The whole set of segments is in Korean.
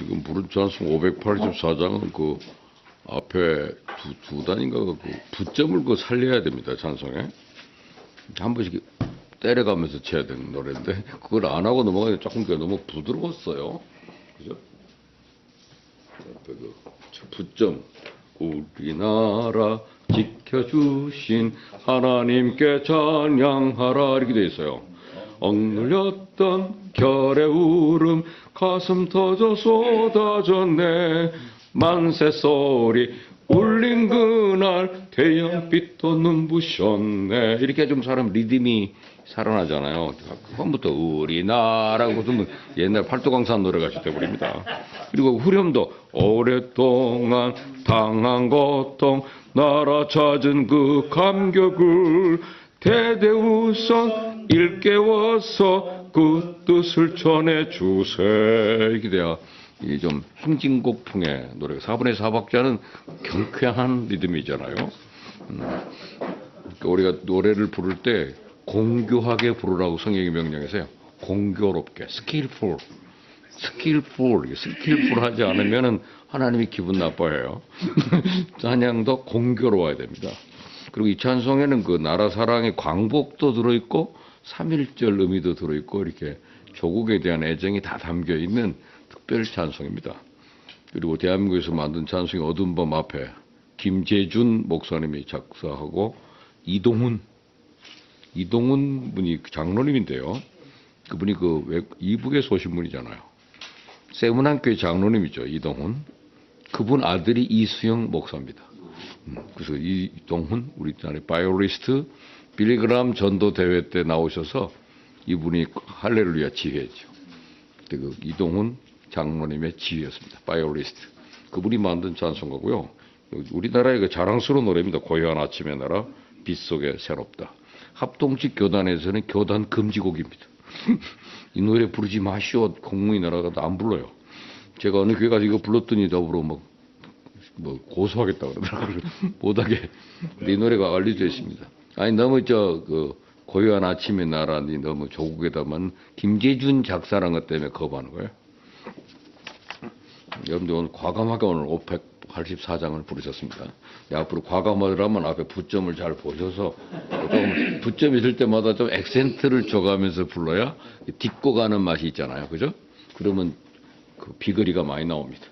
지금 부른 찬송 584장은 그 앞에 두 단인가 그 부점을 그 살려야 됩니다. 찬송에. 한 번씩 때려가면서 쳐야 되는 노래인데 그걸 안 하고 넘어가니까 조금 너무 부드러웠어요. 그죠? 앞에 그 부점 우리나라 지켜주신 하나님께 찬양하라 이렇게 돼 있어요. 억눌렸던 결의 울음 가슴 터져 쏟아졌네 만세 소리 울린 그날 태양빛도 눈부셨네 이렇게 좀 사람 리듬이 살아나잖아요. 그번부터 우리나라고 무슨 옛날 팔도강산 노래가 돼버립니다. 그리고 후렴도 오랫동안 당한 고통 나라 찾은 그 감격을 대대우선 일깨워서 그 뜻을 전해주세 이렇게 돼야 이 좀 행진곡풍의 노래가 4분의 4박자는 경쾌한 리듬이잖아요. 그러니까 우리가 노래를 부를 때 공교하게 부르라고 성경이 명령해서요. 공교롭게 스킬풀 하지 않으면은 하나님이 기분 나빠해요. 찬양도 공교로워야 됩니다. 그리고 이 찬송에는 그 나라 사랑의 광복도 들어있고 3.1절 의미도 들어있고 이렇게 조국에 대한 애정이 다 담겨 있는 특별 찬송입니다. 그리고 대한민국에서 만든 찬송이 어두운 밤 앞에 김재준 목사님이 작사하고 이동훈 분이 장로님인데요. 그분이 그 이북에서 오신 분이잖아요. 세문안교회 장로님이죠. 이동훈. 그분 아들이 이수영 목사입니다. 그래서 이동훈 우리나라의 바이올리스트 빌리그람 전도 대회 때 나오셔서 이분이 할렐루야 지휘했죠. 그때 그 이동훈 장로님의 지휘였습니다. 바이올리스트. 그분이 만든 찬송가고요. 우리나라의 그 자랑스러운 노래입니다. 고요한 아침의 나라 빛 속에 새롭다. 합동직 교단에서는 교단 금지곡입니다. 이 노래 부르지 마시오. 공무이 나라가도 안 불러요. 제가 어느 교회 가서 이거 불렀더니 더불어 뭐 고소하겠다 그러더라고요. 못하게. 이 노래가 알려져 있습니다. 아니 너무 그 고요한 아침의 나라니 너무 조국에다만 김재준 작사란 것 때문에 거부하는 거예요. 여러분들 오늘 과감하게 오늘 584장을 부르셨습니다. 앞으로 과감하더라면 앞에 부점을 잘 보셔서 조금 부점 있을 때마다 좀 액센트를 줘가면서 불러야 딛고 가는 맛이 있잖아요. 그죠? 그러면 그 비거리가 많이 나옵니다.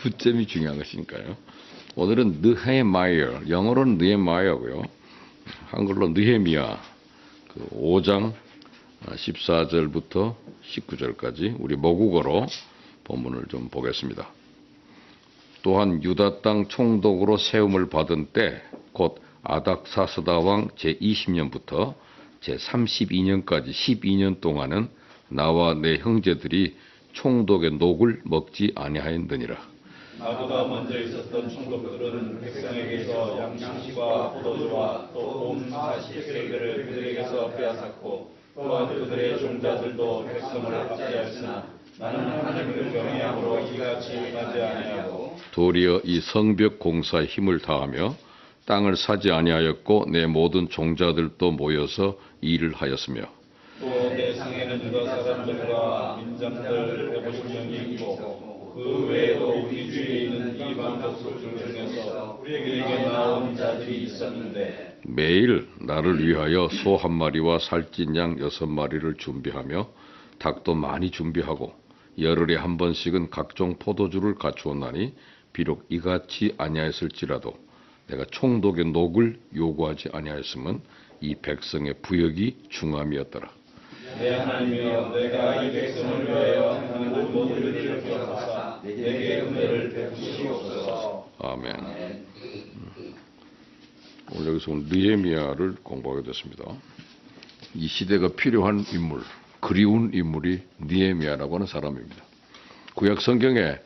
부점이 중요한 것이니까요. 오늘은 느헤마이어, 영어로는 느헤마이어고요. 한글로 느헤미야 그 5장 14절부터 19절까지 우리 모국어로 본문을 좀 보겠습니다. 또한 유다 땅 총독으로 세움을 받은 때 곧 아닥사스다 왕 제20년부터 제32년까지 12년 동안은 나와 내 형제들이 총독의 녹을 먹지 아니하였느니라. 나보다 먼저 있었던 총독들은 백성에게서 양식과 포도주와 또 온 40세계를 그들에게서 빼앗았고 또한 그들의 종자들도 백성을 압제하였으나 나는 하나님을 경외함으로 이같이 하지 아니하고 도리어 이 성벽 공사에 힘을 다하며 땅을 사지 아니하였고 내 모든 종자들도 모여서 일을 하였으며 또 내 상에는 유다 사람들과 민장들 150명이 있고 그 외에도 우리 주위에 있는 이방 족속들 중에서 우리에게 나온 자들이 있었는데 매일 나를 위하여 소 한 마리와 살찐 양 6마리를 준비하며 닭도 많이 준비하고 열흘에 한 번씩은 각종 포도주를 갖추었나니 비록 이같이 아니하였을지라도 내가 총독의 녹을 요구하지 아니하였으면 이 백성의 부역이 중함이었더라. 내 하나님이여 내가 이 백성을 위하여 행하는 모든 일을 기억하사 내게 은혜를 베푸시옵소서. 아멘. 오늘 여기서 느헤미야를 공부하게 됐습니다. 이 시대가 필요한 인물, 그리운 인물이 느헤미야라고 하는 사람입니다. 구약 성경에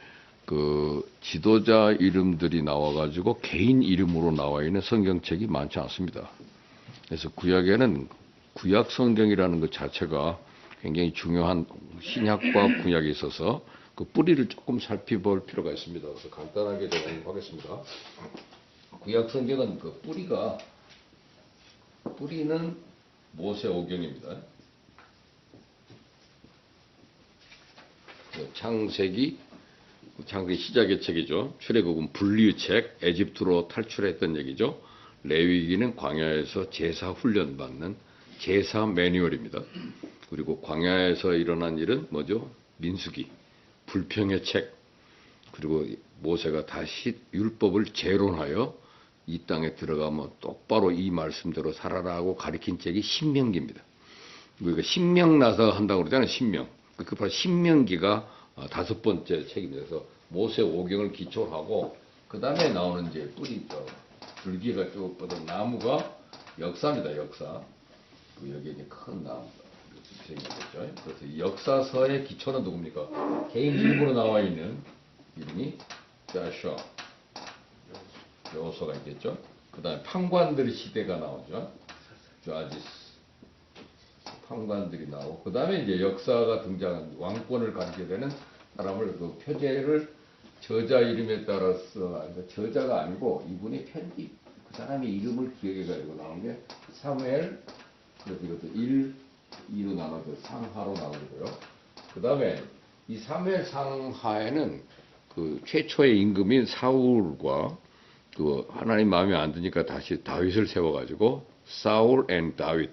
그 지도자 이름들이 나와가지고 개인 이름으로 나와 있는 성경책이 많지 않습니다. 그래서 구약에는 구약 성경이라는 것 자체가 굉장히 중요한 신약과 구약에 있어서 그 뿌리를 조금 살펴볼 필요가 있습니다. 그래서 간단하게 공부하겠습니다. 구약 성경은 그 뿌리는 모세오경입니다. 창세기, 창세기 시작의 책이죠. 출애굽은 분리의 책, 에집트로 탈출했던 얘기죠. 레위기는 광야에서 제사 훈련 받는 제사 매뉴얼입니다. 그리고 광야에서 일어난 일은 뭐죠? 민수기, 불평의 책. 그리고 모세가 다시 율법을 재론하여 이 땅에 들어가면 똑바로 이 말씀대로 살아라 하고 가르친 책이 신명기입니다. 우리가 신명 나서 한다고 그러잖아요. 신명. 그 바로 신명기가 5번째 책입니다. 그래서 모세 오경을 기초로 하고 그 다음에 나오는 이제 뿌리 있죠. 줄기가 쭉 뻗은 나무가 역사입니다. 역사. 여기에 이제 큰 나무가 생겼죠. 그래서 이 역사서의 기초는 누굽니까? 개인 이름으로 나와 있는 이름이 자슈아, 여호수아가 있겠죠. 그 다음에 판관들의 시대가 나오죠. 주아지스, 판관들이 나오고 그 다음에 이제 역사가 등장한 왕권을 가지게 되는 사람을 그 표제를 저자 이름에 따라서 저자가 아니고 이분이 편집 그 사람의 이름을 기억해 가지고 나온 게 사무엘. 그래서 이것도 1, 2로 나눠져 상하로 나오고요. 그 다음에 이 사무엘 상하에는 그 최초의 임금인 사울과 그 하나님 마음에 안 드니까 다시 다윗을 세워가지고 사울 앤 다윗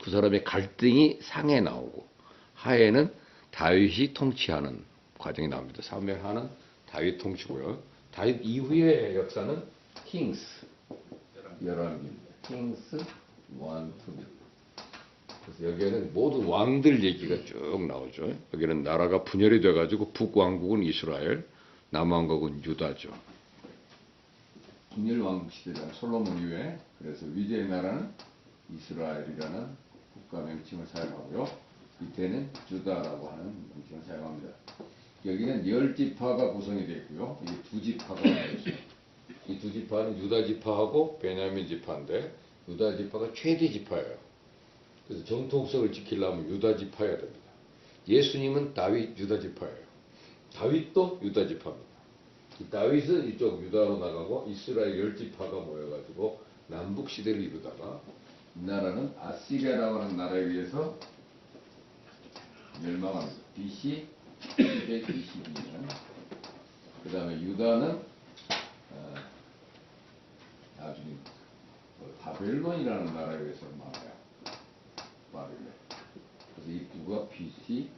그 사람의 갈등이 상에 나오고 하에는 다윗이 통치하는 과정이 나옵니다. 사무엘 하는 다윗 통치고요. 다윗 이후의 역사는 킹스 열왕기입니다. 킹스 1, 2. 그래서 여기에는 모두 왕들 얘기가 쭉 나오죠. 여기는 나라가 분열이 돼가지고 북왕국은 이스라엘, 남왕국은 유다죠. 분열 왕국 시대잖아요. 솔로몬 이후에. 그래서 위대의 나라는 이스라엘이라는 국가 명칭을 사용하고요. 이때는 주다라고 하는 명칭을 사용합니다. 여기는 10지파가 구성이 되어 있고요. 이게 2지파가 있어요. 이 2지파는 유다 지파하고 베냐민 지파인데 유다 지파가 최대 지파예요. 그래서 정통성을 지키려면 유다 지파여야 됩니다. 예수님은 다윗 유다 지파예요. 다윗도 유다 지파입니다. 다윗은 이쪽 유다로 나가고 이스라엘 10지파가 모여가지고 남북 시대를 이루다가 이 나라는 아시리아라고 하는 나라에 의해서 멸망합니다. BC 222년. 그 다음에 유다는 나중에 바벨론이라는 나라에 의해서 망해요. 바벨론. 그래서 이 두가 BC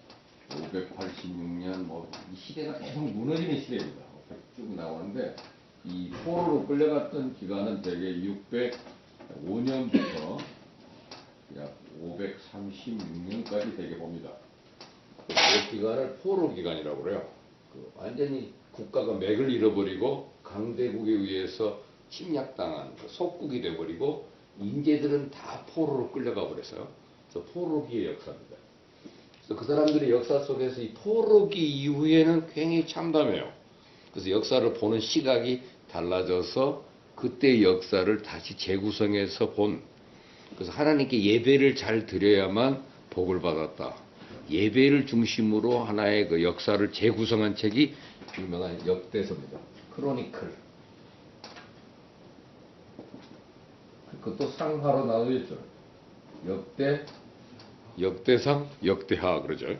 586년 이 시대가 계속 무너지는 시대입니다. 쭉 나오는데 이 포로로 끌려갔던 기간은 대개 605년부터 약 536년까지 되게 봅니다. 그 기간을 포로 기간이라고 그래요. 완전히 국가가 맥을 잃어버리고 강대국에 의해서 침략당한 속국이 돼버리고 인재들은 다 포로로 끌려가 버렸어요. 그래서 포로기의 역사입니다. 그래서 그 사람들의 역사 속에서 이 포로기 이후에는 굉장히 참담해요. 그래서 역사를 보는 시각이 달라져서 그때의 역사를 다시 재구성해서 본. 그래서 하나님께 예배를 잘 드려야만 복을 받았다. 예배를 중심으로 하나의 그 역사를 재구성한 책이 유명한 역대서입니다. 크로니클. 그것도 상하로 나누었죠. 역대상, 역대하 그러죠.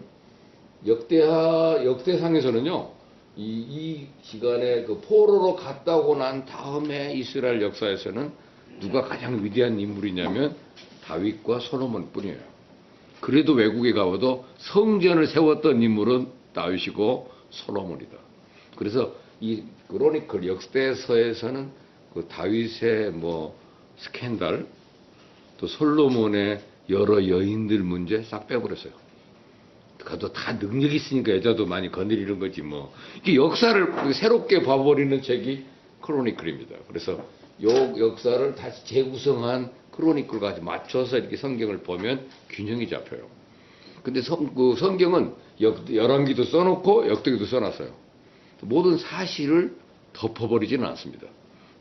역대상에서는요, 이 시간에 그 포로로 갔다 오고 난 다음에 이스라엘 역사에서는 누가 가장 위대한 인물이냐면 다윗과 솔로몬 뿐이에요. 그래도 외국에 가봐도 성전을 세웠던 인물은 다윗이고 솔로몬이다. 그래서 이 크로니클 역대서에서는 그 다윗의 스캔들, 또 솔로몬의 여러 여인들 문제 싹 빼버렸어요. 그것도 다 능력이 있으니까 여자도 많이 거느리는 거지 이게 역사를 새롭게 봐버리는 책이 크로니클입니다. 그래서 요 역사를 다시 재구성한 크로니클과 맞춰서 이렇게 성경을 보면 균형이 잡혀요. 근데 성경은 열왕기도 써놓고 역대기도 써놨어요. 모든 사실을 덮어버리지는 않습니다.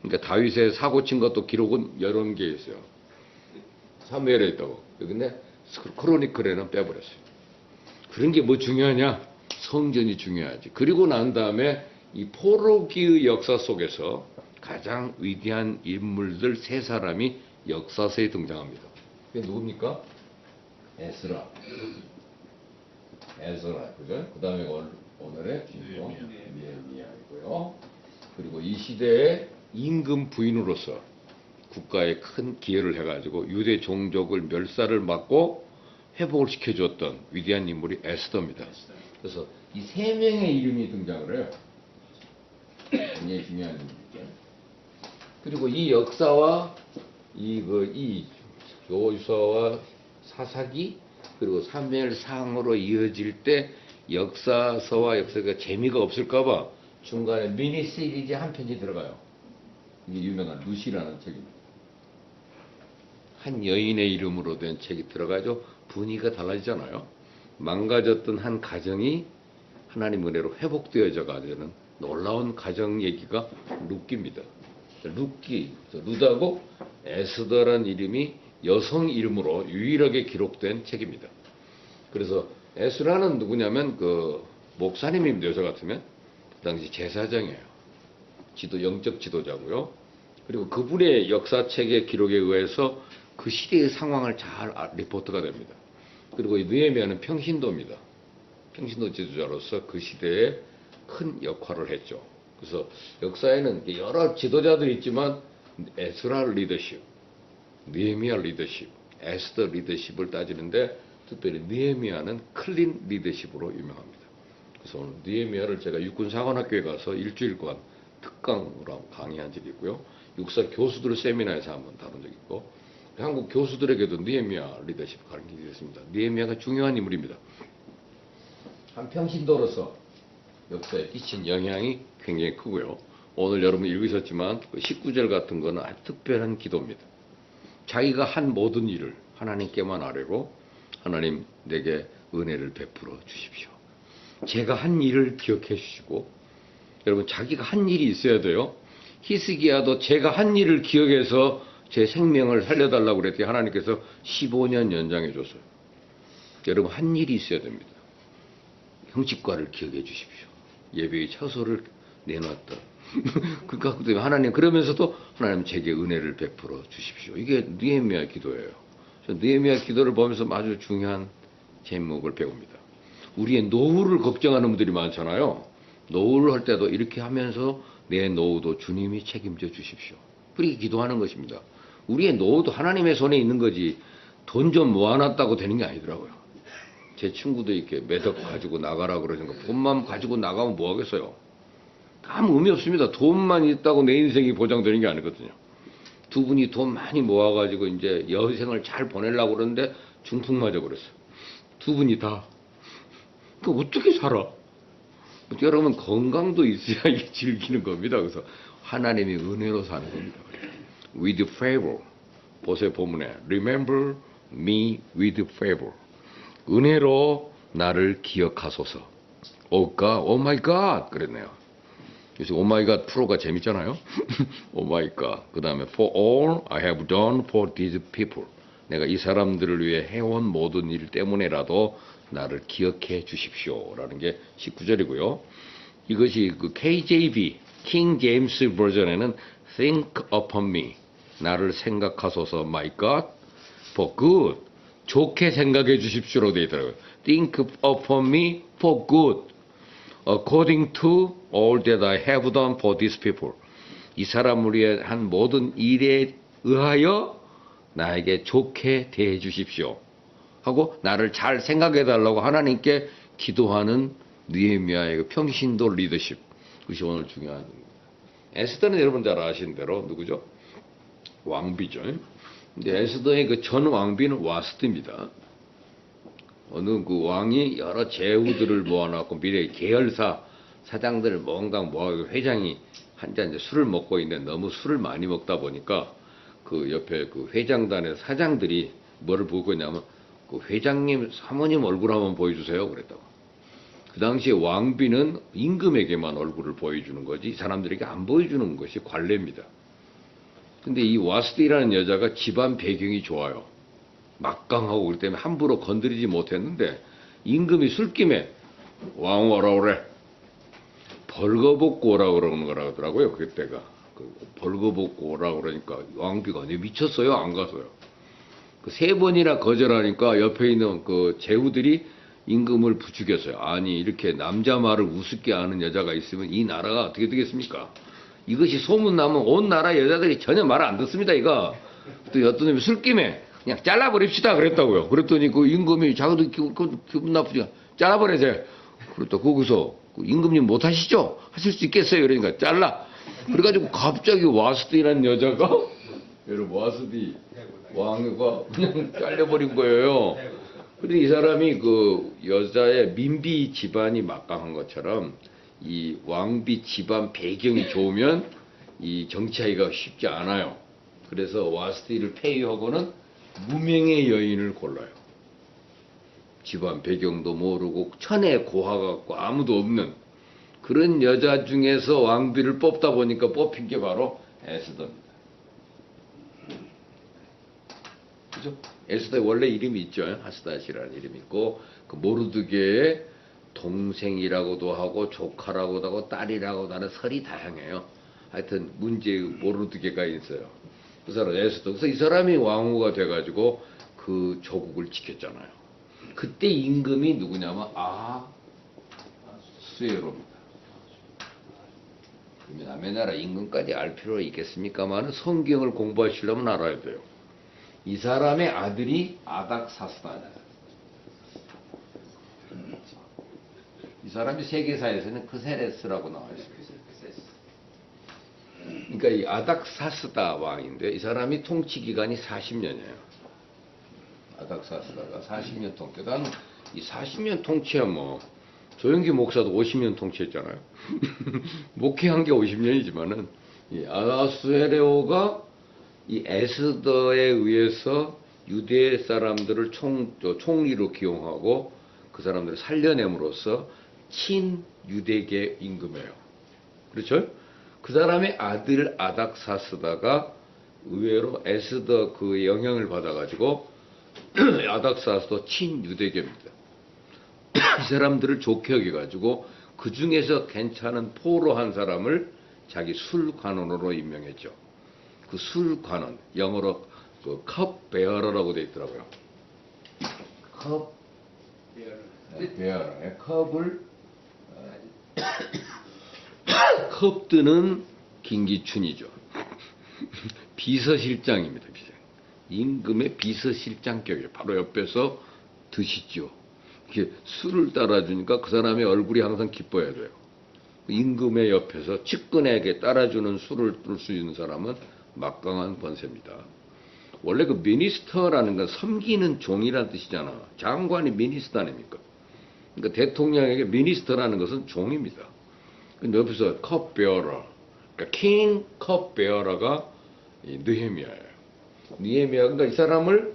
그러니까 다윗의 사고 친 것도 기록은 여러 개 있어요. 사무엘에 있다고. 근데 크로니클에는 빼버렸어요. 그런 게 중요하냐? 성전이 중요하지. 그리고 난 다음에 이 포로기의 역사 속에서 가장 위대한 인물들 3사람이 역사서에 등장합니다. 그게 누굽니까? 에스라, 그죠? 그 다음에 오늘의 주인공 느헤미야이고요. 그리고 이 시대의 임금 부인으로서 국가에 큰 기여를 해가지고 유대 종족을 멸살을 막고 회복을 시켜줬던 위대한 인물이 에스더입니다. 그래서 이 세 명의 이름이 등장을 해요. 굉장히 중요한 인물이죠. 그리고 이 역사와 이 조서와 사사기 그리고 사무엘상으로 이어질 때 역사서와 역사가 재미가 없을까봐 중간에 미니 시리즈 한 편이 들어가요. 이게 유명한 루시라는 책입니다. 한 여인의 이름으로 된 책이 들어가죠. 분위기가 달라지잖아요. 망가졌던 한 가정이 하나님 은혜로 회복되어져 가는 놀라운 가정 얘기가 룻기입니다. 루다고 에스더라는 이름이 여성 이름으로 유일하게 기록된 책입니다. 그래서 에스라는 누구냐면 그 목사님입니다. 여자 같으면 그 당시 제사장이에요. 영적 지도자고요. 그리고 그분의 역사책의 기록에 의해서 그 시대의 상황을 잘 리포트가 됩니다. 그리고 이 느헤미야는 평신도입니다. 평신도 지도자로서 그 시대에 큰 역할을 했죠. 그래서 역사에는 여러 지도자들이 있지만 에스라 리더십, 느헤미야 리더십, 에스더 리더십을 따지는데 특별히 느헤미야는 클린 리더십으로 유명합니다. 그래서 오늘 느헤미야를 제가 육군사관학교에 가서 일주일간 특강으로 강의한 적이 있고요. 육사 교수들 세미나에서 한번 다룬 적이 있고 한국 교수들에게도 느헤미야 리더십 가르치게 됐습니다. 느헤미야가 중요한 인물입니다. 한 평신도로서 역사에 끼친 영향이 굉장히 크고요. 오늘 여러분 읽으셨지만 19절 같은 거는 아주 특별한 기도입니다. 자기가 한 모든 일을 하나님께만 아뢰고 하나님 내게 은혜를 베풀어 주십시오. 제가 한 일을 기억해 주시고 여러분 자기가 한 일이 있어야 돼요. 히스기야도 제가 한 일을 기억해서 제 생명을 살려달라고 그랬더니 하나님께서 15년 연장해 줬어요. 여러분 한 일이 있어야 됩니다. 형집과를 기억해 주십시오. 예배의 처소를 내놨다. 그러니까 하나님 그러면서도 하나님 제게 은혜를 베풀어 주십시오. 이게 느헤미야 기도예요. 느헤미야 기도를 보면서 아주 중요한 제목을 배웁니다. 우리의 노후를 걱정하는 분들이 많잖아요. 노후를 할 때도 이렇게 하면서 내 노후도 주님이 책임져 주십시오. 그렇게 기도하는 것입니다. 우리의 노후도 하나님의 손에 있는 거지 돈 좀 모아놨다고 되는 게 아니더라고요. 제 친구도 이렇게 매덕 가지고 나가라 그러니까 돈만 가지고 나가면 뭐 하겠어요. 아무 의미 없습니다. 돈만 있다고 내 인생이 보장되는 게 아니거든요. 두 분이 돈 많이 모아가지고 이제 여생을 잘 보내려고 그러는데 중풍 맞아 버렸어요. 두 분이 다. 그 어떻게 살아? 여러분 건강도 있어야 이게 즐기는 겁니다. 그래서 하나님이 은혜로 사는 겁니다. With favor. 보세요 본문에 Remember me with favor. 은혜로 나를 기억하소서. Oh God, oh my God 그랬네요. 그래서 Oh my God 프로가 재밌잖아요. Oh my God. 그 다음에 For all I have done for these people. 내가 이 사람들을 위해 해온 모든 일 때문에라도 나를 기억해 주십시오. 라는 게 19절이고요. 이것이 그 KJV, King James 버전에는 Think upon me. 나를 생각하소서, my God, for good. 좋게 생각해 주십시오로 되어 있더라고요. Think upon me for good. According to all that I have done for these people. 이 사람을 위해 한 모든 일에 의하여 나에게 좋게 대해 주십시오. 하고 나를 잘 생각해 달라고 하나님께 기도하는 느헤미야의 평신도 리더십. 그것이 오늘 중요한 겁니다. 에스더는 여러분 잘 아시는 대로 누구죠? 왕비죠. 근데 에스더의 그 전 왕비는 와스드입니다. 어느 그 왕이 여러 제후들을 모아놓고 미래 계열사 사장들을 뭔가 모아서 회장이 한 잔 술을 먹고 있는데 너무 술을 많이 먹다 보니까 그 옆에 그 회장단의 사장들이 뭐를 보고 있냐면 그 회장님 사모님 얼굴 한번 보여주세요 그랬다고. 그 당시에 왕비는 임금에게만 얼굴을 보여주는 거지 사람들에게 안 보여주는 것이 관례입니다. 근데 이 와스디라는 여자가 집안 배경이 좋아요. 막강하고 그렇기 때문에 함부로 건드리지 못했는데 임금이 술김에 왕 오라 그래. 벌거벗고 오라 그러는 거라 하더라고요. 그때가. 벌거벗고 오라 그러니까 왕비가 미쳤어요? 안 가서요? 그 세 번이나 거절하니까 옆에 있는 그 제후들이 임금을 부추겼어요. 아니 이렇게 남자 말을 우습게 하는 여자가 있으면 이 나라가 어떻게 되겠습니까? 이것이 소문나면 온 나라 여자들이 전혀 말을 안 듣습니다. 이거. 또 어떤 놈이 술김에 그냥 잘라버립시다 그랬다고요. 그랬더니 그 임금이 자기도 기분 나쁘니까 잘라버리세요. 그랬다 거기서 그 임금님 못하시죠? 하실 수 있겠어요? 그러니까 잘라. 그래가지고 갑자기 와스디라는 여자가 여러분 와스디 왕가 그냥 잘려버린 거예요. 근데 이 사람이 그 여자의 민비 집안이 막강한 것처럼 이 왕비 집안 배경이 좋으면 이 정치하기가 쉽지 않아요. 그래서 와스디를 폐위하고는 무명의 여인을 골라요. 집안 배경도 모르고 천에 고아 같고 아무도 없는 그런 여자 중에서 왕비를 뽑다 보니까 뽑힌 게 바로 에스더입니다. 그죠? 에스더의 원래 이름이 있죠. 하스다시라는 이름이 있고 그 모르드게의 동생이라고도 하고 조카라고도 하고 딸이라고도 하는 설이 다양해요. 하여튼 문제의 모르드게가 있어요. 그 사람 에스더. 그래서 이 사람이 왕후가 돼가지고 그 조국을 지켰잖아요. 그때 임금이 누구냐면 아수에로입니다. 그러면 남의 나라 임금까지 알 필요가 있겠습니까만 성경을 공부하시려면 알아야 돼요. 이 사람의 아들이 아닥사스다예요. 이 사람이 세계사에서는 크세레스라고 나와 있습니다. 그러니까 이 아닥사스다 왕인데 이 사람이 통치 기간이 40년이에요. 아닥사스다가 40년 통치. 나는 이 40년 통치야 뭐 조영기 목사도 50년 통치했잖아요. 목회한 게 50년이지만은 이 아하수에레오가 이 에스더에 의해서 유대 사람들을 총리로 기용하고 그 사람들을 살려냄으로써 친유대계 임금이에요. 그렇죠? 그 사람의 아들 아닥사스다가 의외로 에스더 그 영향을 받아가지고 아닥사스도 친유대계입니다. 이 사람들을 좋게 여겨가지고 그 중에서 괜찮은 포로 한 사람을 자기 술관원으로 임명했죠. 그 술관원 영어로 그 컵베어러라고 되어 있더라고요. 컵베어러. 컵을 컵 드는 김기춘이죠. 비서실장입니다. 임금의 비서실장격이에요. 바로 옆에서 드시죠. 이렇게 술을 따라주니까 그 사람의 얼굴이 항상 기뻐야 돼요. 임금의 옆에서 측근에게 따라주는 술을 뜰 수 있는 사람은 막강한 권세입니다. 원래 그 미니스터라는 건 섬기는 종이라는 뜻이잖아. 장관이 미니스터 아닙니까? 그러니까 대통령에게 미니스터라는 것은 종입니다. 근데 옆에서 컵베어러, 그러니까 킹 컵베어러가 느헤미야예요. 느헤미야가 그러니까 이 사람을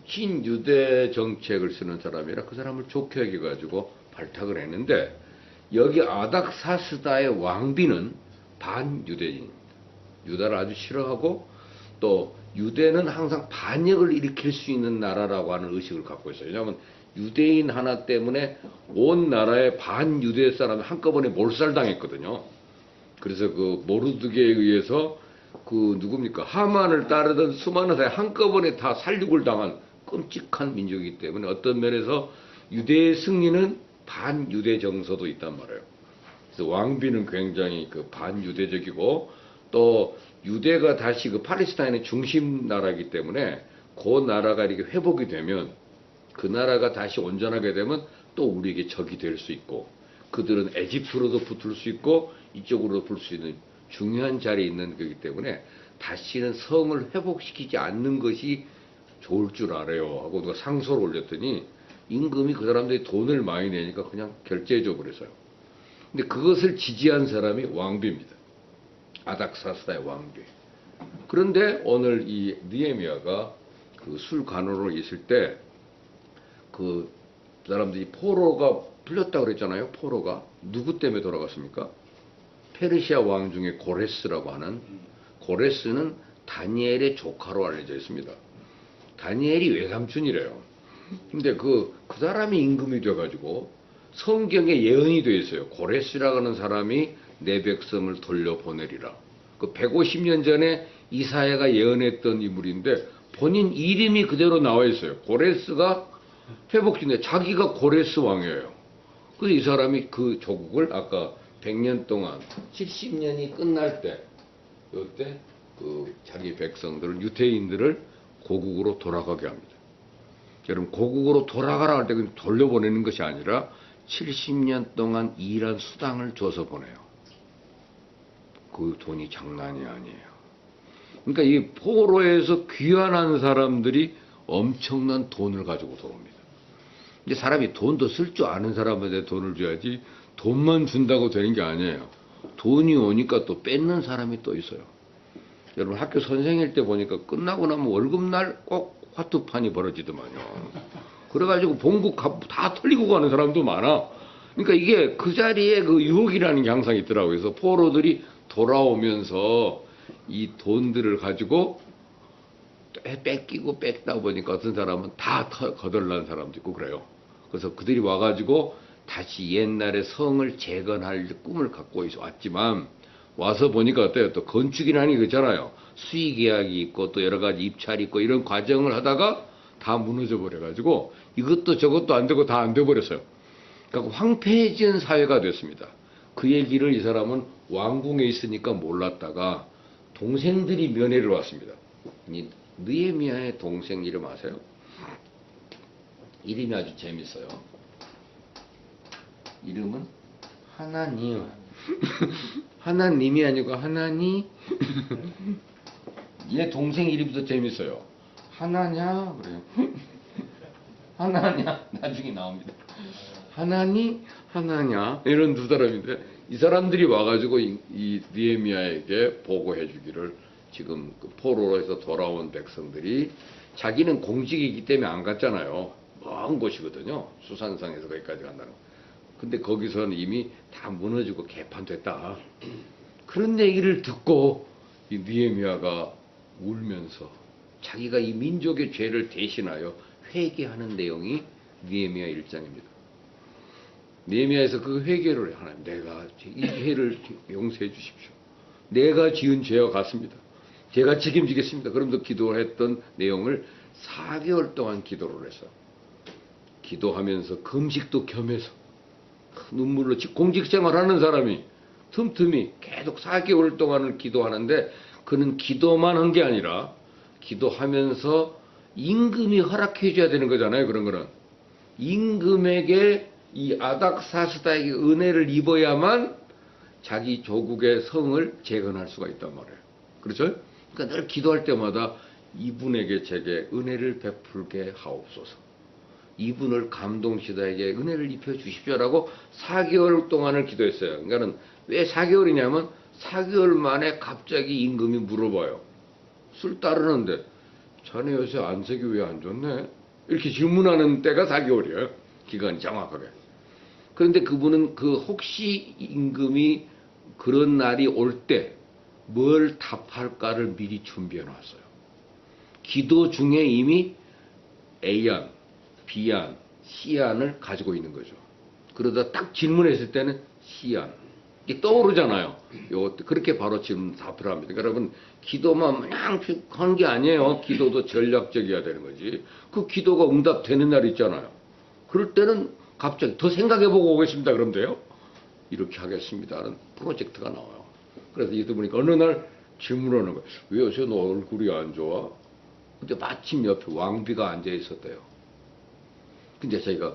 친유대 정책을 쓰는 사람이라 그 사람을 좋게 여겨가지고 발탁을 했는데 여기 아닥사스다의 왕비는 반유대인입니다. 유다를 아주 싫어하고 또 유대는 항상 반역을 일으킬 수 있는 나라라고 하는 의식을 갖고 있어요. 왜냐하면 유대인 하나 때문에 온 나라의 반유대 사람이 한꺼번에 몰살당했거든요. 그래서 그 모르드게에 의해서 그 누굽니까 하만을 따르던 수많은 사람이 한꺼번에 다 살육을 당한 끔찍한 민족이기 때문에 어떤 면에서 유대의 승리는 반유대 정서도 있단 말이에요. 그래서 왕비는 굉장히 그 반유대적이고 또 유대가 다시 그 팔레스타인의 중심 나라이기 때문에 그 나라가 이렇게 회복이 되면 그 나라가 다시 온전하게 되면 또 우리에게 적이 될 수 있고 그들은 에집트로도 붙을 수 있고 이쪽으로도 붙을 수 있는 중요한 자리에 있는 거기 때문에 다시는 성을 회복시키지 않는 것이 좋을 줄 알아요 하고 누가 상소를 올렸더니 임금이 그 사람들이 돈을 많이 내니까 그냥 결제해줘 버려서요. 근데 그것을 지지한 사람이 왕비입니다. 아닥사스다의 왕비. 그런데 오늘 이 느헤미야가 그 술관원으로 있을 때 그 사람들이 포로가 풀렸다고 그랬잖아요. 포로가 누구 때문에 돌아갔습니까? 페르시아 왕 중에 고레스라고 하는 고레스는 다니엘의 조카로 알려져 있습니다. 다니엘이 외삼촌이래요. 근데 그 사람이 임금이 돼가지고 성경에 예언이 되어 있어요. 고레스라고 하는 사람이 내 백성을 돌려보내리라. 그 150년 전에 이사야가 예언했던 인물인데 본인 이름이 그대로 나와 있어요. 고레스가 회복진데 자기가 고레스 왕이에요. 그래서 이 사람이 그 조국을 아까 100년 동안 70년이 끝날 때 그때 그 자기 백성들을 유태인들을 고국으로 돌아가게 합니다. 여러분 고국으로 돌아가라 할 때 그냥 돌려보내는 것이 아니라 70년 동안 일한 수당을 줘서 보내요. 그 돈이 장난이 아니에요. 그러니까 이 포로에서 귀환한 사람들이 엄청난 돈을 가지고 돌아옵니다. 이제 사람이 돈도 쓸 줄 아는 사람한테 돈을 줘야지 돈만 준다고 되는 게 아니에요. 돈이 오니까 또 뺏는 사람이 또 있어요. 여러분 학교 선생일 때 보니까 끝나고 나면 월급날 꼭 화투판이 벌어지더만요. 그래가지고 봉급 다 털리고 가는 사람도 많아. 그러니까 이게 그 자리에 그 유혹이라는 게 항상 있더라고요. 그래서 포로들이 돌아오면서 이 돈들을 가지고 뺏기고 뺏다 보니까 어떤 사람은 다 거덜난 사람도 있고 그래요. 그래서 그들이 와가지고 다시 옛날의 성을 재건할 꿈을 갖고 왔지만 와서 보니까 어때요? 또 건축이라는 게 그렇잖아요. 수의 계약이 있고 또 여러 가지 입찰이 있고 이런 과정을 하다가 다 무너져 버려가지고 이것도 저것도 안 되고 다 안 돼 버렸어요. 그러니까 황폐해진 사회가 됐습니다. 그 얘기를 이 사람은 왕궁에 있으니까 몰랐다가 동생들이 면회를 왔습니다. 이 느헤미야의 동생 이름 아세요? 이름이 아주 재밌어요. 이름은 하나님. 하나님이 아니고 하나니. 얘 동생 이름이 더 재밌어요. 하나냐 그래요. 하나냐 나중에 나옵니다. 하나니 하나냐 이런 두 사람인데 이 사람들이 와가지고 이 느헤미야에게 보고해 주기를 지금 그 포로에서 돌아온 백성들이 자기는 공직이기 때문에 안 갔잖아요. 먼 곳이거든요. 수산성에서 거기까지 간다는 거. 근데 거기서는 이미 다 무너지고 개판됐다. 그런 얘기를 듣고 이 느헤미야가 울면서 자기가 이 민족의 죄를 대신하여 회개하는 내용이 느헤미야 1장입니다. 느헤미야에서 그 회개를 하나님 내가 이 죄를 용서해 주십시오. 내가 지은 죄와 같습니다. 제가 책임지겠습니다. 그러면서 기도를 했던 내용을 4개월 동안 기도를 했어. 기도하면서 금식도 겸해서 눈물로 공직생활하는 사람이 틈틈이 계속 4개월 동안을 기도하는데 그는 기도만 한 게 아니라 기도하면서 임금이 허락해 줘야 되는 거잖아요. 그런 거는 임금에게 이 아닥사스다에게 은혜를 입어야만 자기 조국의 성을 재건할 수가 있단 말이에요. 그렇죠? 그러니까 늘 기도할 때마다 이분에게 제게 은혜를 베풀게 하옵소서. 이분을 감동시다에게 은혜를 입혀 주십시오라고 4개월 동안을 기도했어요. 그러니까는 왜 4개월이냐면 4개월 만에 갑자기 임금이 물어봐요. 술 따르는데 자네 요새 안색이 왜 안 좋네? 이렇게 질문하는 때가 4개월이에요. 기간이 정확하게. 그런데 그분은 그 혹시 임금이 그런 날이 올 때 뭘 답할까를 미리 준비해 놨어요. 기도 중에 이미 A안, B안, C안을 가지고 있는 거죠. 그러다 딱 질문했을 때는 C안. 이게 떠오르잖아요. 요것도 그렇게 바로 지금 답을 합니다. 여러분, 기도만 그냥 하는 게 아니에요. 기도도 전략적이어야 되는 거지. 그 기도가 응답되는 날이 있잖아요. 그럴 때는 갑자기 더 생각해보고 오겠습니다. 그럼 돼요? 이렇게 하겠습니다는 프로젝트가 나와요. 그래서 이러다 보니까 어느 날 질문하는 거예요. 왜 요새 너 얼굴이 안 좋아? 근데 마침 옆에 왕비가 앉아 있었대요. 근데 자기가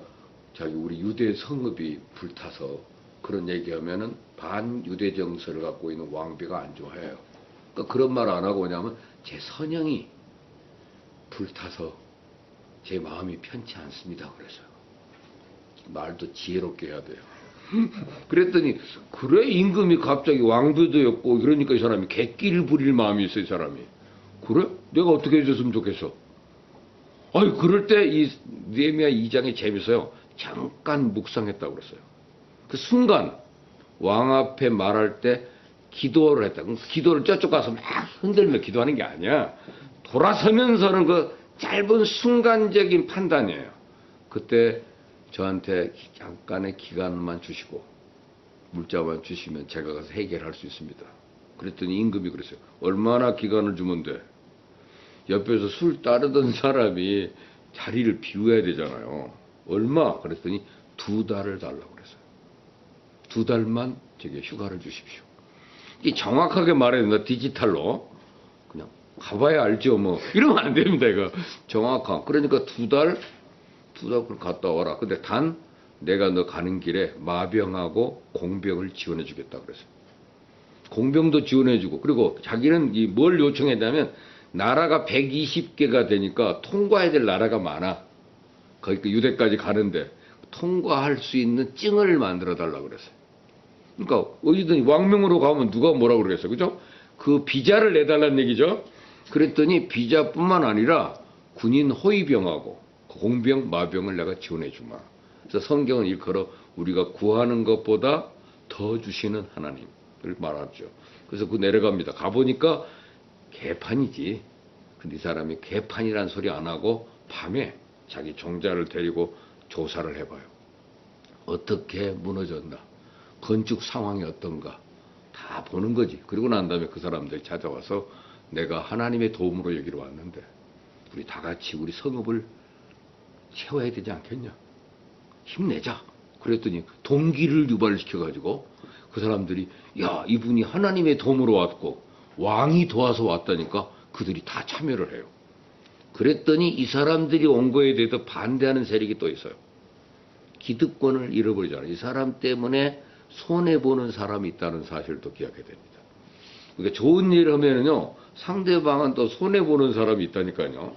자기 우리 유대 성읍이 불타서 그런 얘기하면은 반유대 정서를 갖고 있는 왕비가 안 좋아해요. 그러니까 그런 말 안 하고 뭐냐면 제 선영이 불타서 제 마음이 편치 않습니다. 그래서요. 말도 지혜롭게 해야 돼요. 그랬더니 그래 임금이 갑자기 왕비도였고 그러니까 이 사람이 객기를 부릴 마음이 있어요. 이 사람이. 그래? 내가 어떻게 해줬으면 좋겠어? 아니 그럴 때 이 느헤미야 2장이 재밌어요. 잠깐 묵상했다고 그랬어요. 그 순간 왕 앞에 말할 때 기도를 했다. 기도를 저쪽 가서 막 흔들며 기도하는 게 아니야. 돌아서면서는 그 짧은 순간적인 판단이에요. 그때 저한테 잠깐의 기간만 주시고 물자만 주시면 제가 가서 해결할 수 있습니다. 그랬더니 임금이 그랬어요. 얼마나 기간을 주면 돼? 옆에서 술 따르던 사람이 자리를 비워야 되잖아요. 얼마? 그랬더니 2달을 달라고 그랬어요. 2달만 제게 휴가를 주십시오. 이 정확하게 말해야 된다. 디지털로. 그냥 가봐야 알죠. 뭐 이러면 안 됩니다. 이거 정확한. 그러니까 2달 갔다 와라. 근데 단 내가 너 가는 길에 마병하고 공병을 지원해 주겠다 그랬어요. 공병도 지원해 주고, 그리고 자기는 뭘 요청했냐면 나라가 120개가 되니까 통과해야 될 나라가 많아. 거기 그 유대까지 가는데 통과할 수 있는 증을 만들어 달라고 그랬어요. 그러니까 어디든 왕명으로 가면 누가 뭐라고 그러겠어요. 그죠? 그 비자를 내달라는 얘기죠. 그랬더니 비자뿐만 아니라 군인 호위병하고 공병, 마병을 내가 지원해 주마. 그래서 성경은 일컬어 우리가 구하는 것보다 더 주시는 하나님을 말하죠. 그래서 그 내려갑니다. 가보니까 개판이지. 근데 이 사람이 개판이란 소리 안 하고 밤에 자기 종자를 데리고 조사를 해봐요. 어떻게 무너졌나, 건축 상황이 어떤가 다 보는 거지. 그리고 난 다음에 그 사람들이 찾아와서 내가 하나님의 도움으로 여기로 왔는데 우리 다 같이 우리 성읍을 세워야 되지 않겠냐, 힘내자. 그랬더니 동기를 유발시켜가지고 그 사람들이 야, 이분이 하나님의 도움으로 왔고 왕이 도와서 왔다니까 그들이 다 참여를 해요. 그랬더니 이 사람들이 온 거에 대해서 반대하는 세력이 또 있어요. 기득권을 잃어버리잖아요. 이 사람 때문에 손해보는 사람이 있다는 사실도 기억해야 됩니다. 그러니까 좋은 일을 하면은요, 상대방은 또 손해보는 사람이 있다니까요.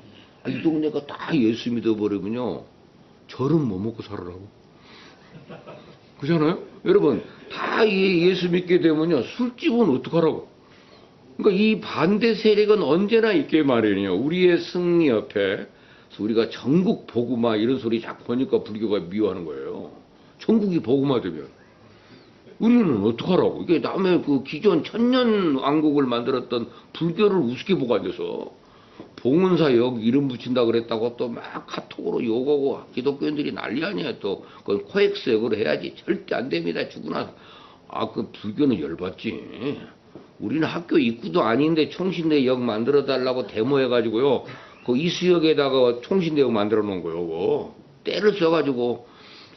이 동네가 다 예수 믿어버리면요, 절은 뭐 먹고 살으라고. 그잖아요? 여러분, 다 예수 믿게 되면요, 술집은 어떡하라고. 그러니까 이 반대 세력은 언제나 있게 마련이에요. 우리의 승리 옆에 우리가 전국 복음화 이런 소리 자꾸 보니까 불교가 미워하는 거예요. 전국이 복음화되면 우리는 어떡하라고. 이게 남의 그 기존 천년 왕국을 만들었던 불교를 우습게 보고 앉아서 봉은사 역 이름 붙인다 그랬다고 또 막 카톡으로 욕하고 기독교인들이 난리 아니에요. 또 그건 코엑스 역으로 해야지. 절대 안 됩니다. 죽으나. 그 불교는 열받지. 우리는 학교 입구도 아닌데 총신대역 만들어 달라고 데모해가지고요, 그 이수역에다가 총신대역 만들어 놓은 거예요. 그거 때를 써가지고.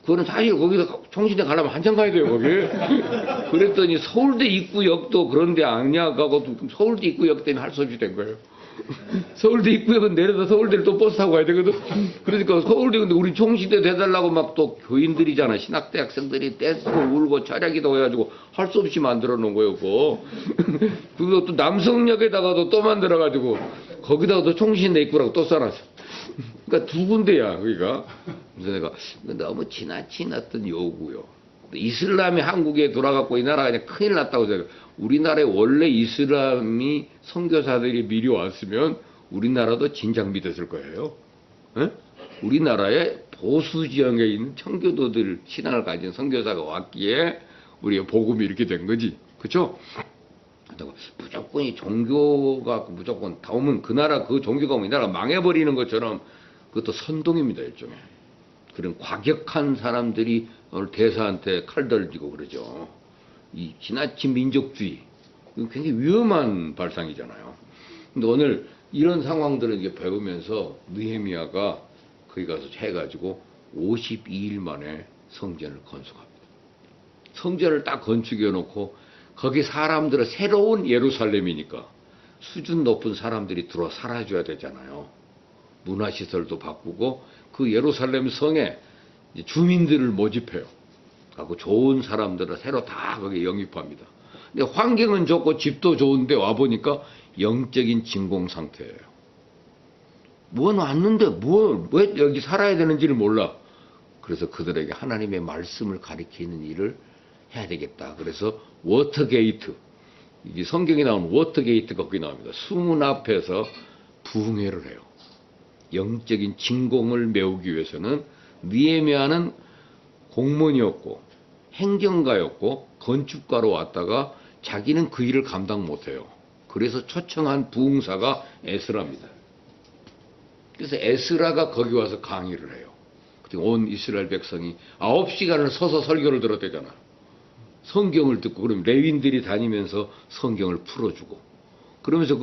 그거는 사실 거기서 총신대 가려면 한참 가야 돼요, 거기. 그랬더니 서울대 입구역도 그런데 아니야 가고 서울대 입구역 때문에 할 수 없이 된 거예요. 서울대 입구역은 내려서 서울대를 또 버스 타고 가야 되거든. 그러니까 서울대, 근데 우리 총신대 돼달라고 막 또 교인들이잖아, 신학대 학생들이 떼쓰고 울고 차량기도 해가지고 할 수 없이 만들어 놓은 거예요, 그거. 그리고 또 남성역에다가도 또 만들어가지고 거기다가 또 총신대 입구라고 또 써놨어. 그러니까 두 군데야, 거기가. 그래서 내가 너무 지나친 어떤 요구요. 이슬람이 한국에 돌아갔고 이 나라가 그냥 큰일 났다고 생각해요. 우리나라에 원래 이슬람이 선교사들이 미리 왔으면 우리나라도 진작 믿었을 거예요. 에? 우리나라에 보수 지역에 있는 청교도들 신앙을 가진 선교사가 왔기에 우리의 복음이 이렇게 된 거지. 그렇죠? 무조건 이 종교가 무조건 다 오면 그 나라 그 종교가 오면 이 나라가 망해버리는 것처럼 그것도 선동입니다, 일종의. 그런 과격한 사람들이 오늘 대사한테 칼 들지고 그러죠. 이 지나친 민족주의, 굉장히 위험한 발상이잖아요. 근데 오늘 이런 상황들을 이제 배우면서 느헤미야가 거기 가서 해가지고 52일 만에 성전을 건축합니다. 성전을 딱 건축해 놓고 거기 사람들은 새로운 예루살렘이니까 수준 높은 사람들이 들어와 살아줘야 되잖아요. 문화시설도 바꾸고 그 예루살렘 성에 주민들을 모집해요. 하고 좋은 사람들을 새로 다 거기에 영입합니다. 근데 환경은 좋고 집도 좋은데 와보니까 영적인 진공 상태예요. 왔는데 왜 여기 살아야 되는지를 몰라. 그래서 그들에게 하나님의 말씀을 가리키는 일을 해야 되겠다. 그래서 워터게이트, 이게 성경에 나오는 워터게이트가 거기 나옵니다. 수문 앞에서 부흥회를 해요. 영적인 진공을 메우기 위해서는 느헤미야는 공무원이었고 행정가였고 건축가로 왔다가 자기는 그 일을 감당 못해요. 그래서 초청한 부흥사가 에스라입니다. 그래서 에스라가 거기 와서 강의를 해요. 온 이스라엘 백성이 9시간을 서서 설교를 들었대잖아. 성경을 듣고, 그럼 레위인들이 다니면서 성경을 풀어주고, 그러면서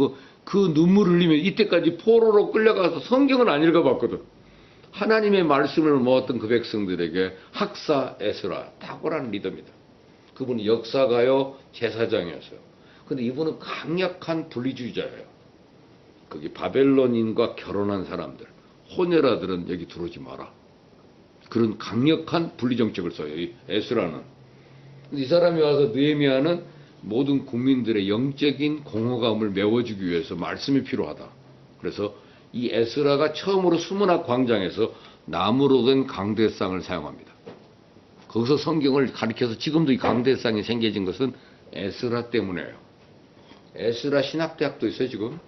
그 눈물 흘리면, 이때까지 포로로 끌려가서 성경을 안 읽어봤거든. 하나님의 말씀을 모았던 그 백성들에게 학사 에스라, 탁월한 리더입니다. 그분은 역사가요, 제사장이었어요. 근데 이분은 강력한 분리주의자예요. 거기 바벨론인과 결혼한 사람들, 호네라들은 여기 들어오지 마라. 그런 강력한 분리정책을 써요, 이 에스라는. 이 사람이 와서 느헤미야는 모든 국민들의 영적인 공허감을 메워주기 위해서 말씀이 필요하다. 그래서 이 에스라가 처음으로 수문학 광장에서 나무로 된 강대상을 사용합니다. 거기서 성경을 가리켜서 지금도 이 강대상이 생겨진 것은 에스라 때문이에요. 에스라 신학대학도 있어요, 지금.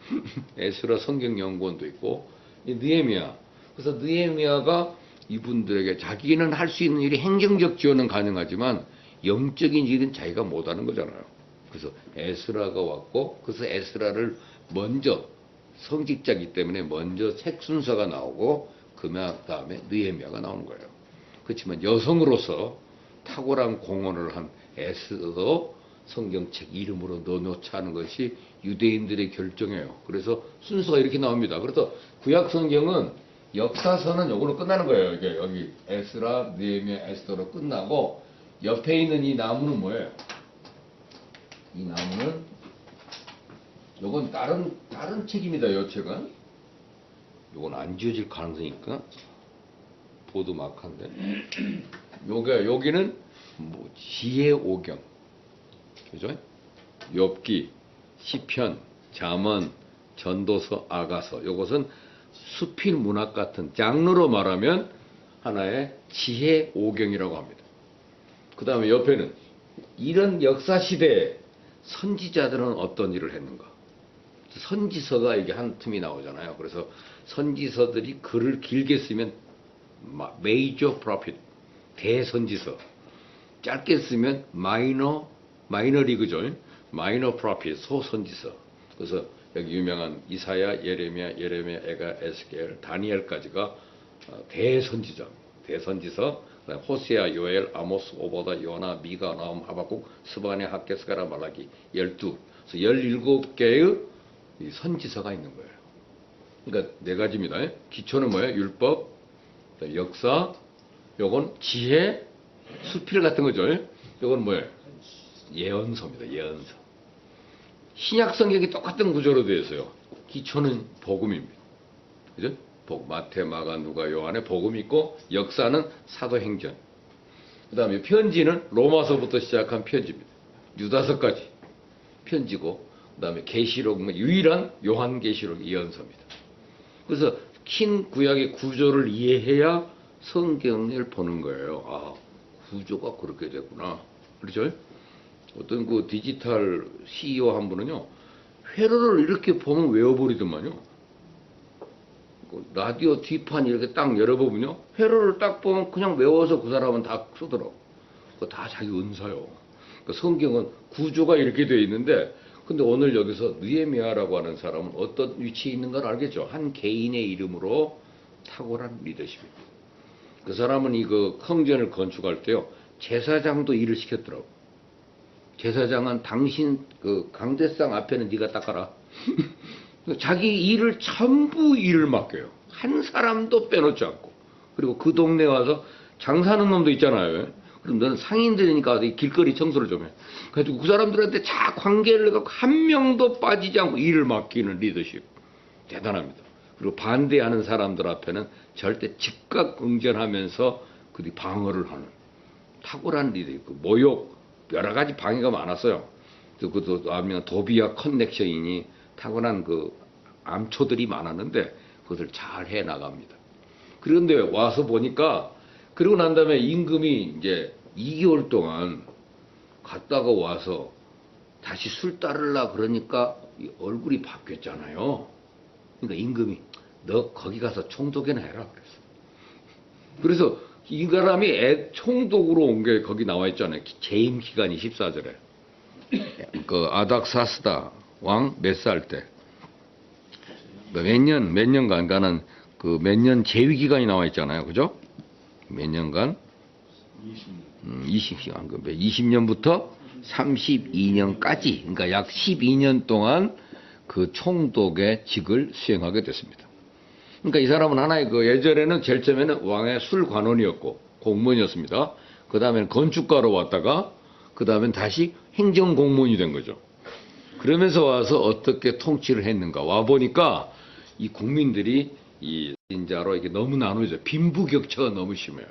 에스라 성경연구원도 있고. 이 느헤미야. 그래서 느헤미야가 이분들에게 자기는 할 수 있는 일이 행정적 지원은 가능하지만 영적인 일은 자기가 못하는 거잖아요. 그래서 에스라가 왔고, 그래서 에스라를 먼저 성직자이기 때문에 먼저 책 순서가 나오고 그 다음에 느헤미야가 나오는 거예요. 그렇지만 여성으로서 탁월한 공헌을 한 에스더도 성경책 이름으로 넣어놓자 하는 것이 유대인들의 결정이에요. 그래서 순서가 이렇게 나옵니다. 그래서 구약 성경은 역사서는 이걸로 끝나는 거예요. 이게 여기 에스라, 느헤미야, 에스더로 끝나고 옆에 있는 이 나무는 뭐예요? 이 나무는 요건 다른 책입니다. 요 책은 요건 안 지워질 가능성이 있까? 보드 마카인데 여기는 뭐 지혜 오경, 그죠? 욥기, 시편, 잠언, 전도서, 아가서. 요것은 수필 문학 같은 장르로 말하면 하나의 지혜 오경이라고 합니다. 그 다음에 옆에는 이런 역사 시대에 선지자들은 어떤 일을 했는가? 선지서가 이게 한 틈이 나오잖아요. 그래서 선지서들이 글을 길게 쓰면 메이저 프로핏, 대선지서. 짧게 쓰면 마이너 리그죠. 마이너 프로핏, 소선지서. 그래서 여기 유명한 이사야, 예레미야, 에가, 에스겔, 다니엘까지가 대선지서. 그다음에 호세아, 요엘, 아모스, 오보다, 요나, 미가, 나움, 하박국, 스바냐, 학개스가라, 말라기 12. 그래서 17개의 이 선지서가 있는 거예요. 그러니까 네 가지입니다. 기초는 뭐예요? 율법, 역사, 요건 지혜, 수필 같은 거죠. 요건 뭐예요? 예언서입니다. 예언서. 신약 성경이 똑같은 구조로 되어 있어요. 기초는 복음입니다. 그죠? 마태, 마가, 누가, 요한의 복음이 있고 역사는 사도행전. 그 다음에 편지는 로마서부터 시작한 편지입니다. 유다서까지 편지고, 그 다음에 계시록은 유일한 요한계시록 예언서입니다. 그래서 긴 구약의 구조를 이해해야 성경을 보는 거예요. 아, 구조가 그렇게 됐구나. 그렇죠? 어떤 그 디지털 CEO 한 분은요, 회로를 이렇게 보면 외워버리더만요. 라디오 뒷판 이렇게 딱 열어보면요, 회로를 딱 보면 그냥 외워서 그 사람은 다 쓰더라고. 그거 다 자기 은사요. 그러니까 성경은 구조가 이렇게 되어 있는데, 근데 오늘 여기서 느헤미야라고 하는 사람은 어떤 위치에 있는가를 알겠죠. 한 개인의 이름으로 탁월한 리더십입니다. 그 사람은 이거 성전을 건축할 때요, 제사장도 일을 시켰더라고. 제사장은 당신 그 강대상 앞에는 네가 닦아라. 자기 일을 전부 일을 맡겨요. 한 사람도 빼놓지 않고. 그리고 그 동네 와서 장사하는 놈도 있잖아요. 그럼 너는 상인들이니까 길거리 청소를 좀 해. 그래가지고 그 사람들한테 다 관계를 갖고 한 명도 빠지지 않고 일을 맡기는 리더십. 대단합니다. 그리고 반대하는 사람들 앞에는 절대 즉각 응전하면서 그들이 방어를 하는 탁월한 리더십. 그 모욕, 여러 가지 방해가 많았어요. 그것도 아니면 도비와 커넥션이니 탁월한 그 암초들이 많았는데 그것을 잘 해 나갑니다. 그런데 와서 보니까, 그리고 난 다음에 임금이 이제 2개월 동안 갔다가 와서 다시 술 따르려 그러니까 얼굴이 바뀌었잖아요. 그러니까 임금이 너 거기 가서 총독이나 해라 그랬어. 그래서 이 사람이 총독으로 온 게 거기 나와 있잖아요. 재임 기간이 14절에. 그 아닥사스다 왕 몇 살 때. 몇 년간 가는 그 몇 년 재위 기간이 나와 있잖아요. 그죠? 몇 년간? 20년부터 32년까지, 그러니까 약 12년 동안 그 총독의 직을 수행하게 됐습니다. 그러니까 이 사람은 하나의 그 예전에는 제일 처음에는 왕의 술관원이었고 공무원이었습니다. 그 다음에는 건축가로 왔다가 그 다음엔 다시 행정공무원이 된 거죠. 그러면서 와서 어떻게 통치를 했는가 와 보니까 이 국민들이 이 인자로 이게 너무 나누어져 빈부격차가 너무 심해요.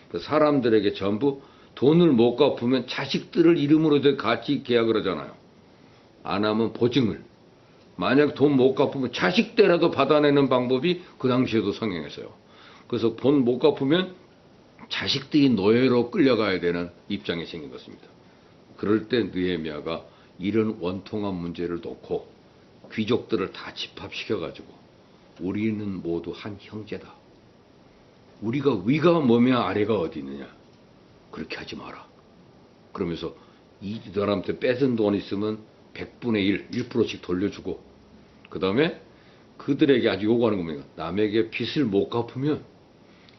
그래서 사람들에게 전부 돈을 못 갚으면 자식들을 이름으로 같이 계약을 하잖아요. 안 하면 보증을. 만약 돈 못 갚으면 자식 때라도 받아내는 방법이 그 당시에도 성행했어요. 그래서 돈 못 갚으면 자식들이 노예로 끌려가야 되는 입장이 생긴 것입니다. 그럴 때 느헤미야가 이런 원통한 문제를 놓고 귀족들을 다 집합시켜가지고 우리는 모두 한 형제다. 우리가 위가 뭐며 아래가 어디 있느냐. 그렇게 하지 마라. 그러면서 이 사람한테 뺏은 돈 있으면 100분의 1, 1%씩 돌려주고 그 다음에 그들에게 아주 요구하는 겁니다. 남에게 빚을 못 갚으면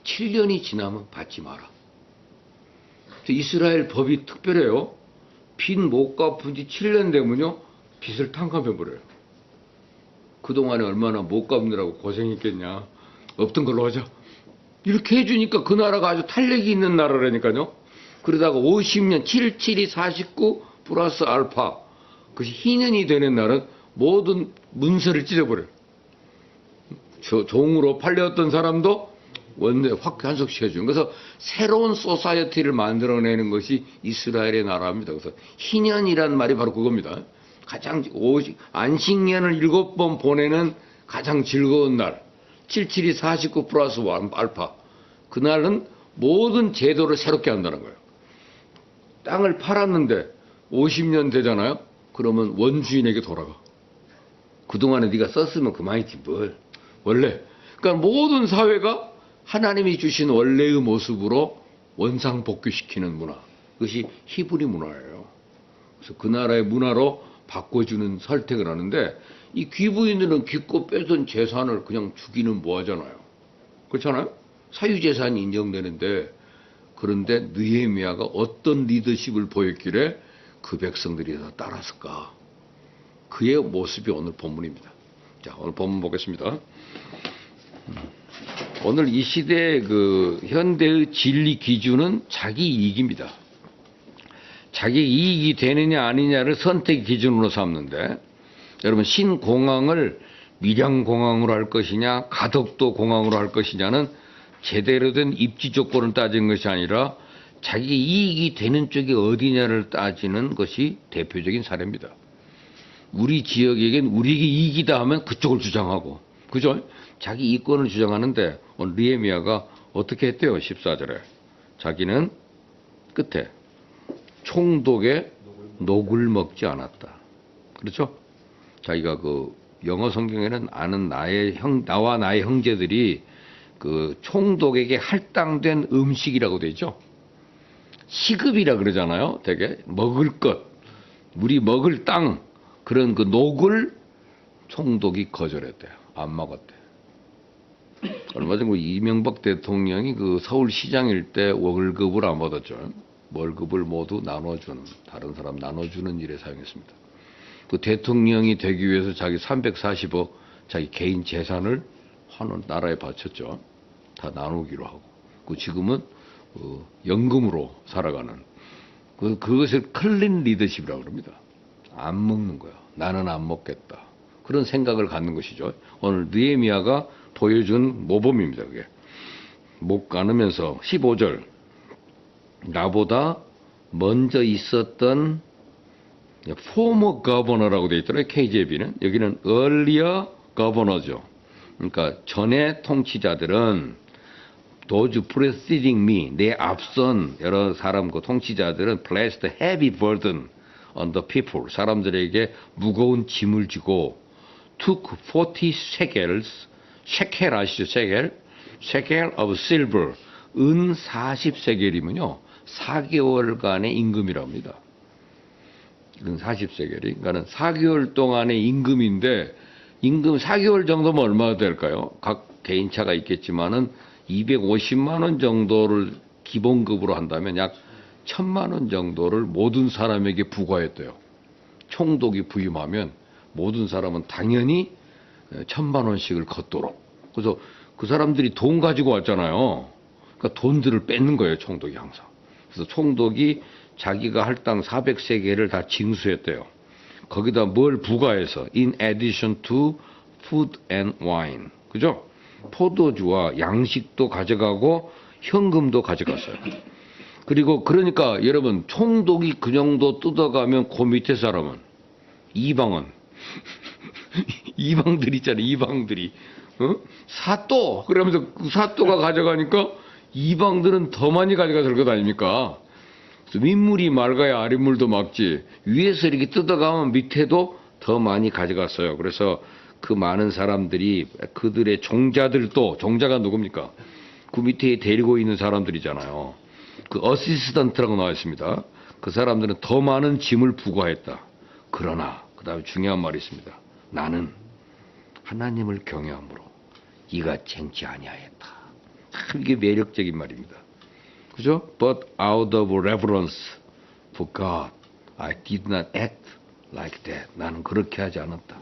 7년이 지나면 받지 마라. 이스라엘 법이 특별해요. 빚 못 갚은 지 7년 되면요. 빚을 탕감해버려요. 그동안에 얼마나 못 갚느라고 고생했겠냐. 없던 걸로 하자. 이렇게 해주니까 그 나라가 아주 탄력이 있는 나라라니까요. 그러다가 50년, 7, 7이 49 플러스 알파. 그것이 희년이 되는 날은 모든 문서를 찢어버려요. 종으로 팔렸던 사람도 원내 확 한속시켜주는. 그래서 새로운 소사이어티를 만들어내는 것이 이스라엘의 나라입니다. 그래서 희년이란 말이 바로 그겁니다. 가장 안식년을 7번 보내는 가장 즐거운 날. 77이 49 플러스 알파. 그날은 모든 제도를 새롭게 한다는 거예요. 땅을 팔았는데 50년 되잖아요. 그러면 원주인에게 돌아가. 그동안에 네가 썼으면 그만이지 뭘. 원래. 그러니까 모든 사회가 하나님이 주신 원래의 모습으로 원상복귀시키는 문화. 그것이 히브리 문화예요. 그래서 그 나라의 문화로 바꿔주는 선택을 하는데 이 귀부인들은 기껏 뺏은 재산을 그냥 주기는 뭐하잖아요. 그렇잖아요. 사유재산이 인정되는데 그런데 느헤미야가 어떤 리더십을 보였길래 그 백성들이 다 따랐을까. 그의 모습이 오늘 본문입니다. 자, 오늘 본문 보겠습니다. 오늘 이 시대의 그 현대의 진리 기준은 자기 이익입니다. 자기 이익이 되느냐 아니냐를 선택 기준으로 삼는데 여러분 신공항을 밀양공항으로 할 것이냐 가덕도 공항으로 할 것이냐는 제대로 된 입지 조건을 따지는 것이 아니라 자기 이익이 되는 쪽이 어디냐를 따지는 것이 대표적인 사례입니다. 우리 지역에겐 우리에게 이익이다 하면 그쪽을 주장하고 그죠? 자기 이권을 주장하는데 오늘 느헤미야가 어떻게 했대요? 14절에 자기는 끝에 총독의 녹을 먹지 않았다. 그렇죠? 자기가 그 영어 성경에는 아는 나와 나의 형제들이 그 총독에게 할당된 음식이라고 되죠. 시급이라 그러잖아요. 되게 먹을 것, 우리 먹을 땅 그런 그 녹을 총독이 거절했대요. 안 먹었대요. 얼마 전에 이명박 대통령이 그 서울시장일 때 월급을 안 받았죠. 월급을 모두 나눠주는 다른 사람 나눠주는 일에 사용했습니다. 그 대통령이 되기 위해서 자기 340억 자기 개인 재산을 하는 나라에 바쳤죠. 다 나누기로 하고. 그 지금은 연금으로 살아가는 그것을 클린 리더십이라고 그럽니다. 안 먹는 거야. 나는 안 먹겠다. 그런 생각을 갖는 것이죠. 오늘 느헤미야가 보여준 모범입니다. 그게 못 가누면서 15절 나보다 먼저 있었던 former governor라고 되어 있더라고요. KJB는 여기는 earlier governor죠. 그러니까 전에 통치자들은 those preceding me 내 앞선 여러 사람 그 통치자들은 placed heavy burden on the people 사람들에게 무거운 짐을 지고 took 40 shekels 셰켈 아시죠? 셰켈 of silver 은 40세겔이면요 4개월간의 임금이라고 합니다. 은 40세겔이 그러니까는 4개월 동안의 임금인데 임금 4개월 정도면 얼마나 될까요? 각 개인차가 있겠지만은 250만 원 정도를 기본급으로 한다면 약 1000만 원 정도를 모든 사람에게 부과했대요. 총독이 부임하면 모든 사람은 당연히 1000만 원씩을 걷도록 그래서 그 사람들이 돈 가지고 왔잖아요. 그러니까 돈들을 뺏는 거예요, 총독이 항상. 그래서 총독이 자기가 할당 400세겔을 다 징수했대요. 거기다 뭘 부과해서 in addition to food and wine. 그죠? 포도주와 양식도 가져가고 현금도 가져갔어요. 그리고 그러니까 여러분 총독이 그 정도 뜯어가면 그 밑에 사람은 이방은 이방들 있잖아요. 이방들이 사또 그러면서 그 사또가 가져가니까 이방들은 더 많이 가져가서 그거 아닙니까? 윗물이 맑아야 아랫물도 맑지. 위에서 이렇게 뜯어가면 밑에도 더 많이 가져갔어요. 그래서 그 많은 사람들이 그들의 종자들도 종자가 누굽니까? 그 밑에 데리고 있는 사람들이잖아요. 그 어시스턴트라고 나와 있습니다. 그 사람들은 더 많은 짐을 부과했다. 그러나 그 다음에 중요한 말이 있습니다. 나는 하나님을 경외함으로 이가 쟁취 아니하였다. 참 이게 매력적인 말입니다. 그죠? But out of reverence for God, I did not act like that. 나는 그렇게 하지 않았다.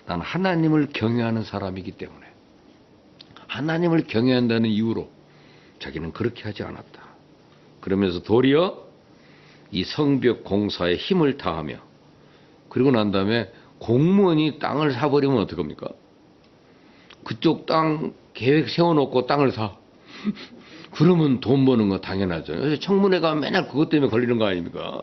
나는 하나님을 경외하는 사람이기 때문에 하나님을 경외한다는 이유로 자기는 그렇게 하지 않았다. 그러면서 도리어 이 성벽 공사에 힘을 다하며 그리고 난 다음에 공무원이 땅을 사버리면 어떡합니까? 그쪽 땅 계획 세워놓고 땅을 사. 그러면 돈 버는 거 당연하죠. 그래서 청문회 가면 맨날 그것 때문에 걸리는 거 아닙니까?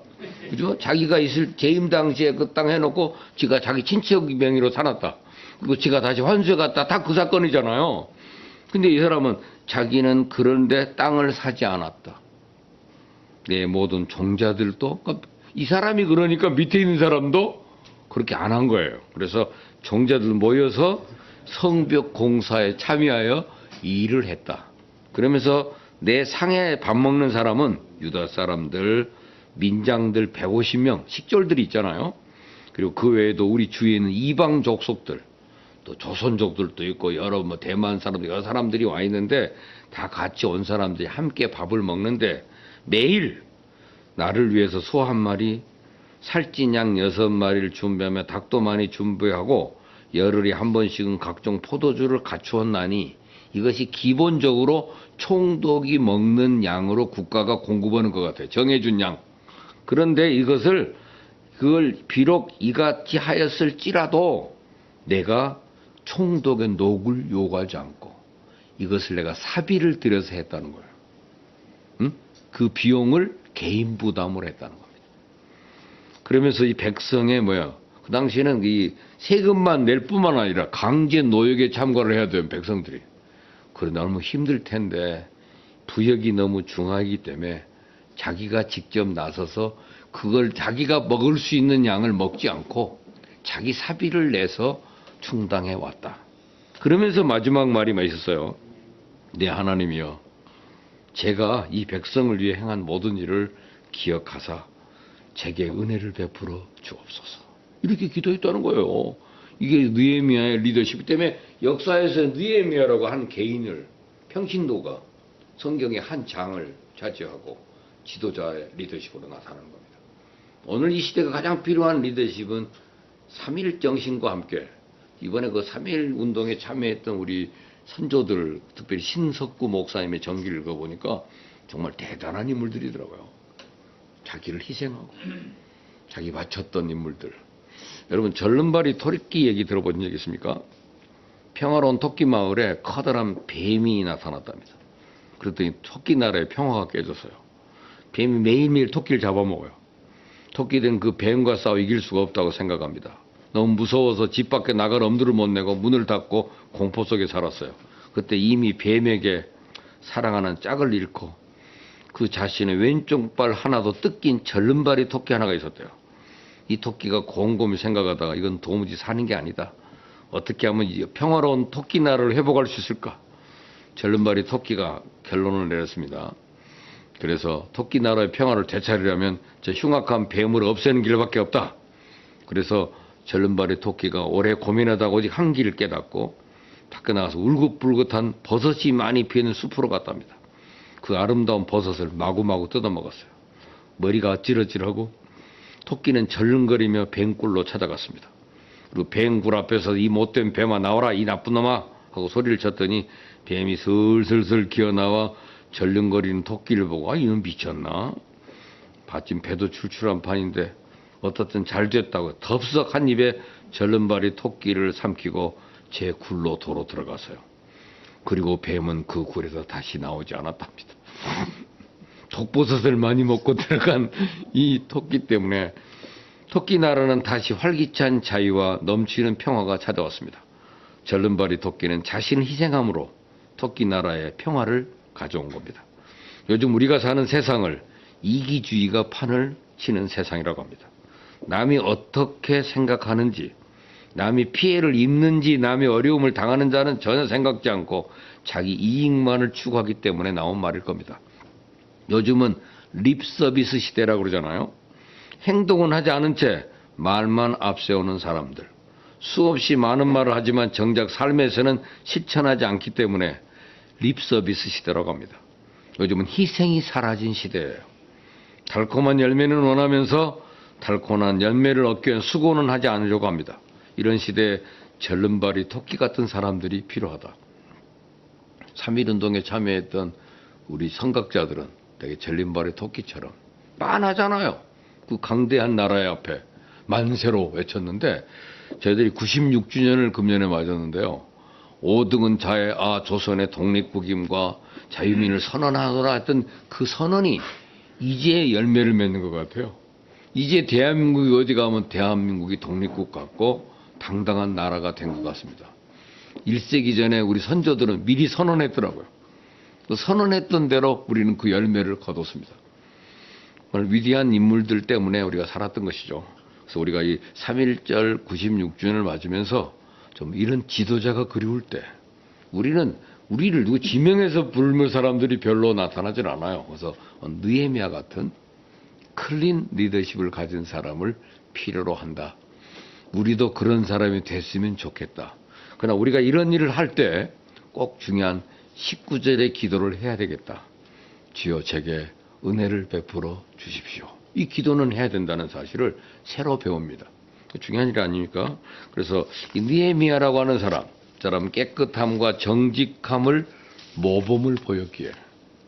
그죠? 자기가 있을 재임 당시에 그 땅 해놓고 지가 자기 친척 명의로 사놨다. 그리고 지가 다시 환수해 갔다. 다 그 사건이잖아요. 근데 이 사람은 자기는 그런데 땅을 사지 않았다. 내 모든 종자들도 그러니까 이 사람이 그러니까 밑에 있는 사람도 그렇게 안 한 거예요. 그래서 종자들 모여서 성벽 공사에 참여하여 이 일을 했다. 그러면서 내 상에 밥 먹는 사람은 유다 사람들, 민장들 150명, 식졸들이 있잖아요. 그리고 그 외에도 우리 주위에 있는 이방 족속들, 또 조선족들도 있고 여러 뭐 대만 사람들, 여러 사람들이 와 있는데 다 같이 온 사람들이 함께 밥을 먹는데 매일 나를 위해서 소 한 마리, 살찐 양 6마리를 준비하며 닭도 많이 준비하고 열흘에 한 번씩은 각종 포도주를 갖추었나니 이것이 기본적으로 총독이 먹는 양으로 국가가 공급하는 것 같아요. 정해준 양. 그런데 그걸 비록 이같이 하였을지라도 내가 총독의 녹을 요구하지 않고 이것을 내가 사비를 들여서 했다는 거예요. 응? 그 비용을 개인 부담으로 했다는 겁니다. 그러면서 이 백성의 그 당시에는 이 세금만 낼 뿐만 아니라 강제 노역에 참가를 해야 돼요, 백성들이. 그러나 너무 힘들 텐데 부역이 너무 중하기 때문에 자기가 직접 나서서 그걸 자기가 먹을 수 있는 양을 먹지 않고 자기 사비를 내서 충당해 왔다. 그러면서 마지막 말이 있었어요. 내 하나님이여, 제가 이 백성을 위해 행한 모든 일을 기억하사 제게 은혜를 베풀어 주옵소서. 이렇게 기도했다는 거예요. 이게 느헤미야의 리더십 때문에 역사에서 느헤미야라고 한 개인을 평신도가 성경의 한 장을 차지하고 지도자의 리더십으로 나타나는 겁니다. 오늘 이 시대가 가장 필요한 리더십은 3.1 정신과 함께 이번에 그 3.1 운동에 참여했던 우리 선조들, 특별히 신석구 목사님의 전기를 읽어보니까 정말 대단한 인물들이더라고요. 자기를 희생하고 자기 바쳤던 인물들. 여러분 절름발이 토끼 얘기 들어본 적 있습니까? 평화로운 토끼 마을에 커다란 뱀이 나타났답니다. 그랬더니 토끼 나라의 평화가 깨졌어요. 뱀이 매일매일 토끼를 잡아먹어요. 토끼들은 그 뱀과 싸워 이길 수가 없다고 생각합니다. 너무 무서워서 집 밖에 나갈 엄두를 못 내고 문을 닫고 공포 속에 살았어요. 그때 이미 뱀에게 사랑하는 짝을 잃고 그 자신의 왼쪽 발 하나도 뜯긴 절름발이 토끼 하나가 있었대요. 이 토끼가 곰곰이 생각하다가 이건 도무지 사는 게 아니다. 어떻게 하면 이 평화로운 토끼 나라를 회복할 수 있을까? 절름발이 토끼가 결론을 내렸습니다. 그래서 토끼 나라의 평화를 되찾으려면 저 흉악한 뱀을 없애는 길밖에 없다. 그래서 절름발이 토끼가 오래 고민하다가 오직 한 길을 깨닫고 밖에 나가서 울긋불긋한 버섯이 많이 피는 숲으로 갔답니다. 그 아름다운 버섯을 마구마구 뜯어먹었어요. 머리가 아찔아찔하고 토끼는 절름거리며 뱀굴로 찾아갔습니다. 그리고 뱀굴 앞에서 이 못된 뱀아 나와라, 이 나쁜 놈아 하고 소리를 쳤더니 뱀이 슬슬슬 기어나와 절름거리는 토끼를 보고 아 이놈 미쳤나? 마침 배도 출출한 판인데 어떻든 잘 됐다고 덥석 한 입에 절름발이 토끼를 삼키고 제 굴로 도로 들어갔어요. 그리고 뱀은 그 굴에서 다시 나오지 않았답니다. 독버섯을 많이 먹고 들어간 이 토끼 때문에 토끼 나라는 다시 활기찬 자유와 넘치는 평화가 찾아왔습니다. 절름발이 토끼는 자신을 희생함으로 토끼 나라의 평화를 가져온 겁니다. 요즘 우리가 사는 세상을 이기주의가 판을 치는 세상이라고 합니다. 남이 어떻게 생각하는지, 남이 피해를 입는지, 남이 어려움을 당하는 자는 전혀 생각지 않고 자기 이익만을 추구하기 때문에 나온 말일 겁니다. 요즘은 립 서비스 시대라고 그러잖아요. 행동은 하지 않은 채 말만 앞세우는 사람들. 수없이 많은 말을 하지만 정작 삶에서는 실천하지 않기 때문에 립 서비스 시대라고 합니다. 요즘은 희생이 사라진 시대예요. 달콤한 열매는 원하면서 달콤한 열매를 얻기 위해 수고는 하지 않으려고 합니다. 이런 시대에 절름발이 토끼 같은 사람들이 필요하다. 3.1운동에 참여했던 우리 선각자들은 되게 절름발의 토끼처럼 빤하잖아요. 그 강대한 나라의 앞에 만세로 외쳤는데 저희들이 96주년을 금년에 맞았는데요. 5등은 자의 조선의 독립국임과 자유민을 선언하노라 했던 그 선언이 이제 열매를 맺는 것 같아요. 이제 대한민국이 어디 가면 대한민국이 독립국 같고 당당한 나라가 된 것 같습니다. 1세기 전에 우리 선조들은 미리 선언했더라고요. 또 선언했던 대로 우리는 그 열매를 거뒀습니다. 오늘 위대한 인물들 때문에 우리가 살았던 것이죠. 그래서 우리가 이 3.1절 96주년을 맞으면서 좀 이런 지도자가 그리울 때 우리를 누구 지명해서 부르는 사람들이 별로 나타나질 않아요. 그래서 느헤미야 같은 클린 리더십을 가진 사람을 필요로 한다. 우리도 그런 사람이 됐으면 좋겠다. 그러나 우리가 이런 일을 할 때 꼭 중요한 19절의 기도를 해야 되겠다. 주여 제게 은혜를 베풀어 주십시오. 이 기도는 해야 된다는 사실을 새로 배웁니다. 중요한 일 아닙니까? 그래서 이 느헤미야라고 하는 사람 깨끗함과 정직함을 모범을 보였기에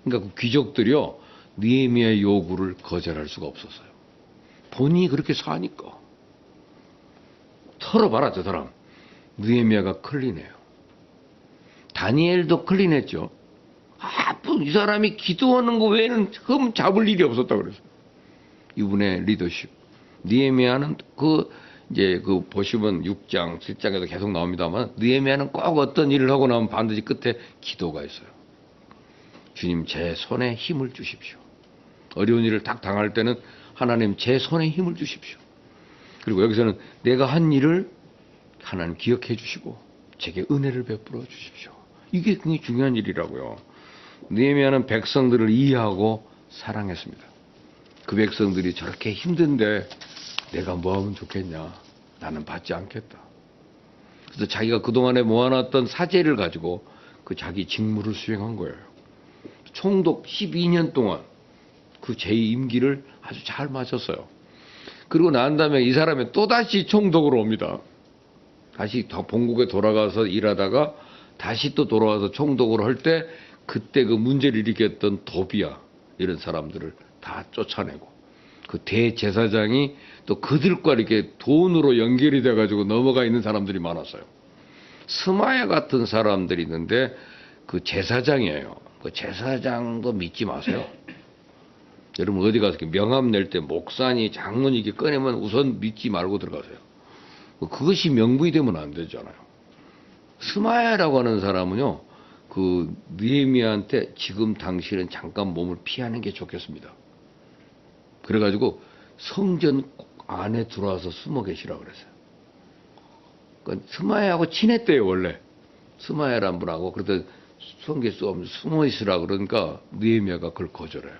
그러니까 그 귀족들이요 느헤미야의 요구를 거절할 수가 없었어요. 본인이 그렇게 사니까. 털어봐라 저 사람. 느헤미야가 클린해요. 다니엘도 클린했죠. 이 사람이 기도하는 거 외에는 흠 잡을 일이 없었다 그랬어요. 이분의 리더십. 느헤미야는 이제 보시면 6장, 7장에도 계속 나옵니다만 느헤미야는 꼭 어떤 일을 하고 나면 반드시 끝에 기도가 있어요. 주님 제 손에 힘을 주십시오. 어려운 일을 딱 당할 때는 하나님 제 손에 힘을 주십시오. 그리고 여기서는 내가 한 일을 하나님 기억해 주시고 제게 은혜를 베풀어 주십시오. 이게 굉장히 중요한 일이라고요. 느헤미야는 백성들을 이해하고 사랑했습니다. 그 백성들이 저렇게 힘든데 내가 뭐 하면 좋겠냐. 나는 받지 않겠다. 그래서 자기가 그동안에 모아놨던 사제를 가지고 그 자기 직무를 수행한 거예요. 총독 12년 동안 그 제2임기를 아주 잘 마쳤어요. 그리고 난 다음에 이 사람이 또다시 총독으로 옵니다. 다시 더 본국에 돌아가서 일하다가 다시 또 돌아와서 총독으로 할 때 그때 그 문제를 일으켰던 도비야 이런 사람들을 다 쫓아내고 그 대제사장이 또 그들과 이렇게 돈으로 연결이 돼가지고 넘어가 있는 사람들이 많았어요. 스마야 같은 사람들이 있는데 그 제사장이에요. 그 제사장도 믿지 마세요. 여러분 어디 가서 명함 낼 때 목사니 장로니 이렇게 꺼내면 우선 믿지 말고 들어가세요. 그것이 명분이 되면 안 되잖아요. 스마야라고 하는 사람은요, 그 느헤미야한테 지금 당신은 잠깐 몸을 피하는 게 좋겠습니다. 그래가지고 성전 안에 들어와서 숨어 계시라고 그랬어요. 그러니까 스마야하고 친했대요 원래. 스마야라는 분하고 그러다 성계 쏘면 숨어 있으라 그러니까 느헤미야가 그걸 거절해요.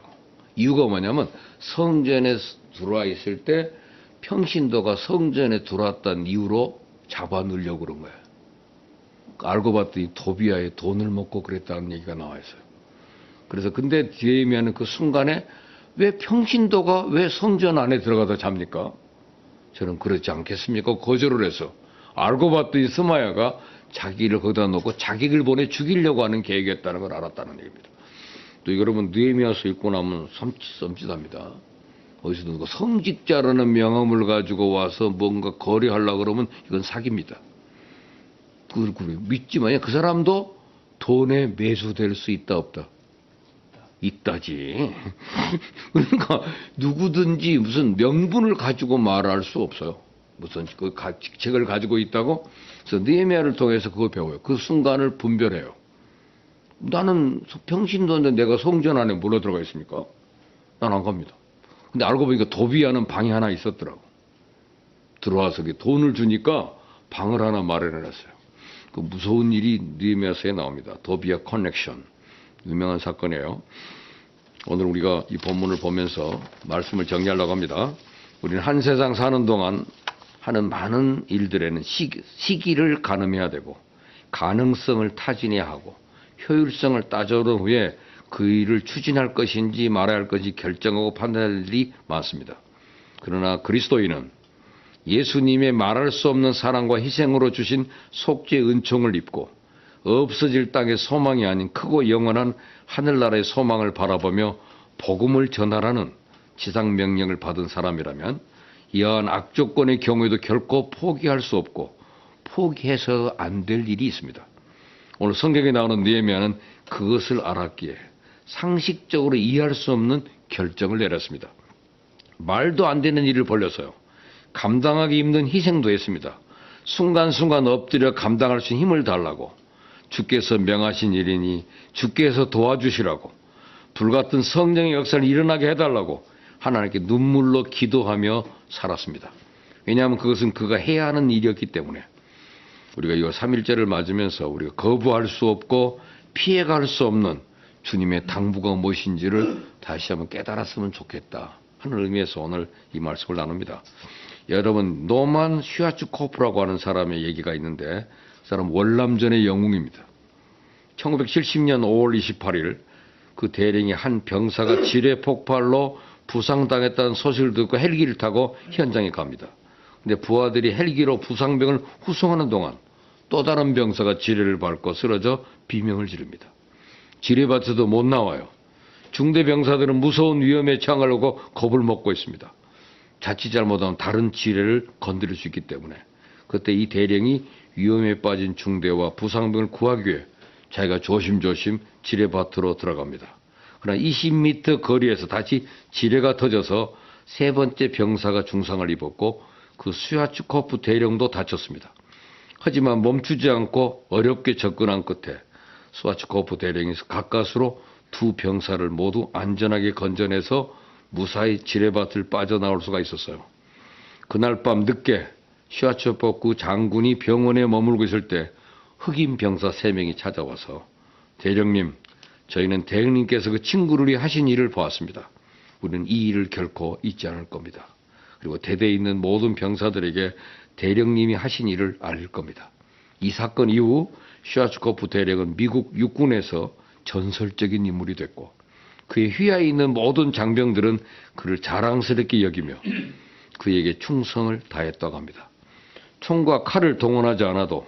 이유가 뭐냐면 성전에 들어와 있을 때 평신도가 성전에 들어왔다는 이유로 잡아 넣으려고 그런 거예요. 알고 봤더니 도비야의 돈을 먹고 그랬다는 얘기가 나와 있어요. 그래서 근데 느헤미야는 그 순간에 왜 평신도가 왜 성전 안에 들어가다 잡니까? 저는 그렇지 않겠습니까? 거절을 해서 알고 봤더니 스마야가 자기를 거기다 놓고 자기를 보내 죽이려고 하는 계획이었다는 걸 알았다는 얘기입니다. 또 이거 여러분 느헤미야서 읽고 나면 섬찟합니다. 어디서 누가 성직자라는 명함을 가지고 와서 뭔가 거래하려고 그러면 이건 사기입니다. 그걸 믿지만요. 그 사람도 돈에 매수될 수 있다 없다? 있다지. 그러니까 누구든지 무슨 명분을 가지고 말할 수 없어요. 무슨 그 직책을 가지고 있다고. 그래서 느헤미야를 통해서 그거 배워요. 그 순간을 분별해요. 나는 평신도 없는데 내가 성전 안에 몰려 들어가 있습니까? 난 안 갑니다. 근데 알고 보니까 도비하는 방이 하나 있었더라고. 들어와서 돈을 주니까 방을 하나 마련해놨어요. 그 무서운 일이 느헤미야서에 나옵니다. 도비아 커넥션. 유명한 사건이에요. 오늘 우리가 이 본문을 보면서 말씀을 정리하려고 합니다. 우리는 한 세상 사는 동안 하는 많은 일들에는 시기를 가늠해야 되고 가능성을 타진해야 하고 효율성을 따져본 후에 그 일을 추진할 것인지 말아야 할 것인지 결정하고 판단할 일이 많습니다. 그러나 그리스도인은 예수님의 말할 수 없는 사랑과 희생으로 주신 속죄의 은총을 입고 없어질 땅의 소망이 아닌 크고 영원한 하늘나라의 소망을 바라보며 복음을 전하라는 지상 명령을 받은 사람이라면 이러한 악조건의 경우에도 결코 포기할 수 없고 포기해서 안 될 일이 있습니다. 오늘 성경에 나오는 느헤미야는 그것을 알았기에 상식적으로 이해할 수 없는 결정을 내렸습니다. 말도 안 되는 일을 벌려서요. 감당하기 힘든 희생도 했습니다. 순간순간 엎드려 감당할 수 있는 힘을 달라고 주께서 명하신 일이니 주께서 도와주시라고 불같은 성령의 역사를 일어나게 해달라고 하나님께 눈물로 기도하며 살았습니다. 왜냐하면 그것은 그가 해야 하는 일이었기 때문에 우리가 이 3.1절을 맞으면서 우리가 거부할 수 없고 피해갈 수 없는 주님의 당부가 무엇인지를 다시 한번 깨달았으면 좋겠다 하는 의미에서 오늘 이 말씀을 나눕니다. 여러분 노만 슈아츠코프라고 하는 사람의 얘기가 있는데 그 사람 월남전의 영웅입니다. 1970년 5월 28일 그 대령이 한 병사가 지뢰 폭발로 부상당했다는 소식을 듣고 헬기를 타고 현장에 갑니다. 근데 부하들이 헬기로 부상병을 후송하는 동안 또 다른 병사가 지뢰를 밟고 쓰러져 비명을 지릅니다. 지뢰밭에도 못 나와요. 중대 병사들은 무서운 위험에 처하려고 겁을 먹고 있습니다. 자칫 잘못하면 다른 지뢰를 건드릴 수 있기 때문에 그때 이 대령이 위험에 빠진 중대와 부상병을 구하기 위해 자기가 조심조심 지뢰밭으로 들어갑니다. 그러나 20m 거리에서 다시 지뢰가 터져서 세 번째 병사가 중상을 입었고 그 슈아츠코프 대령도 다쳤습니다. 하지만 멈추지 않고 어렵게 접근한 끝에 슈아츠코프 대령이 가까스로 두 병사를 모두 안전하게 건져내서 무사히 지뢰밭을 빠져나올 수가 있었어요. 그날 밤 늦게 슈아츠코프 장군이 병원에 머물고 있을 때 흑인 병사 3명이 찾아와서 대령님, 저희는 대령님께서 그 친구를 위해 하신 일을 보았습니다. 우리는 이 일을 결코 잊지 않을 겁니다. 그리고 대대에 있는 모든 병사들에게 대령님이 하신 일을 알릴 겁니다. 이 사건 이후 슈아츠코프 대령은 미국 육군에서 전설적인 인물이 됐고 그의 휘하에 있는 모든 장병들은 그를 자랑스럽게 여기며 그에게 충성을 다했다고 합니다. 총과 칼을 동원하지 않아도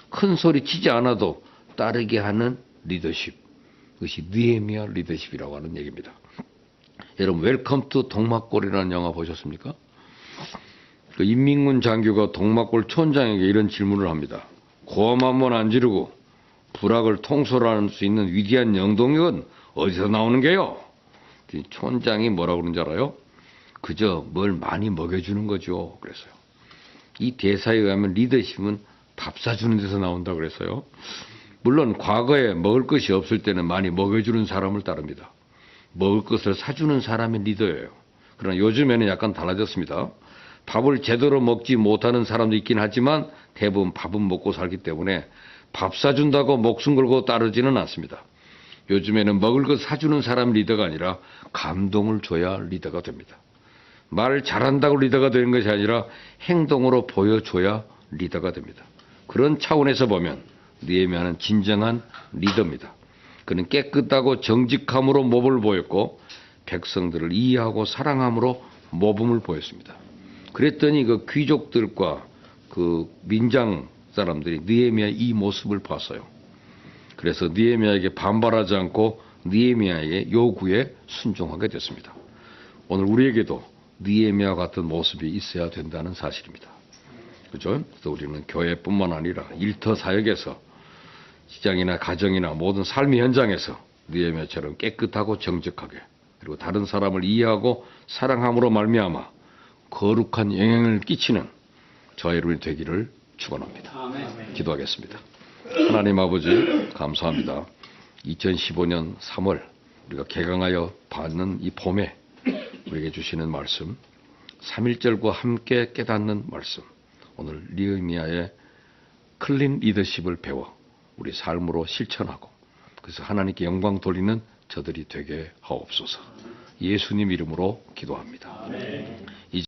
큰 소리 치지 않아도 따르게 하는 리더십, 그것이 느헤미야 리더십이라고 하는 얘기입니다. 여러분 웰컴 투 동막골이라는 영화 보셨습니까? 그 인민군 장교가 동막골 촌장에게 이런 질문을 합니다. 고함 한번 안 지르고 불악을 통솔할 수 있는 위대한 영동력은 어디서 나오는 게요? 촌장이 뭐라고 그러는지 알아요? 그저 뭘 많이 먹여주는 거죠. 그랬어요. 이 대사에 의하면 리더십은 밥 사주는 데서 나온다고 그랬어요. 물론 과거에 먹을 것이 없을 때는 많이 먹여주는 사람을 따릅니다. 먹을 것을 사주는 사람이 리더예요. 그러나 요즘에는 약간 달라졌습니다. 밥을 제대로 먹지 못하는 사람도 있긴 하지만 대부분 밥은 먹고 살기 때문에 밥 사준다고 목숨 걸고 따르지는 않습니다. 요즘에는 먹을 것 사주는 사람이 리더가 아니라 감동을 줘야 리더가 됩니다. 말 잘한다고 리더가 되는 것이 아니라 행동으로 보여줘야 리더가 됩니다. 그런 차원에서 보면 느헤미야는 진정한 리더입니다. 그는 깨끗하고 정직함으로 모범을 보였고 백성들을 이해하고 사랑함으로 모범을 보였습니다. 그랬더니 그 귀족들과 그 민장 사람들이 느헤미야의 이 모습을 봤어요. 그래서 느헤미야에게 반발하지 않고 느헤미야의 요구에 순종하게 됐습니다. 오늘 우리에게도 느헤미야 같은 모습이 있어야 된다는 사실입니다. 그죠? 그래서 우리는 교회뿐만 아니라 일터 사역에서 직장이나 가정이나 모든 삶의 현장에서 느헤미야처럼 깨끗하고 정직하게 그리고 다른 사람을 이해하고 사랑함으로 말미암아 거룩한 영향을 끼치는 저의 여러분이 되기를 축원합니다. 기도하겠습니다. 하나님 아버지 감사합니다. 2015년 3월 우리가 개강하여 받는 이 봄에 우리에게 주시는 말씀 3.1절과 함께 깨닫는 말씀 오늘 느헤미야의 클린 리더십을 배워 우리 삶으로 실천하고 그래서 하나님께 영광 돌리는 저들이 되게 하옵소서. 예수님 이름으로 기도합니다. 이제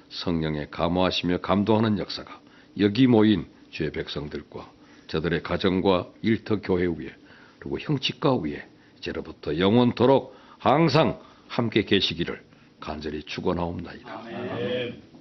성령의 감화하시며 감동하는 역사가 여기 모인 주의 백성들과 저들의 가정과 일터 교회 위에 그리고 형식과 위에 이제로부터 영원토록 항상 함께 계시기를 간절히 축원하옵나이다. 아멘.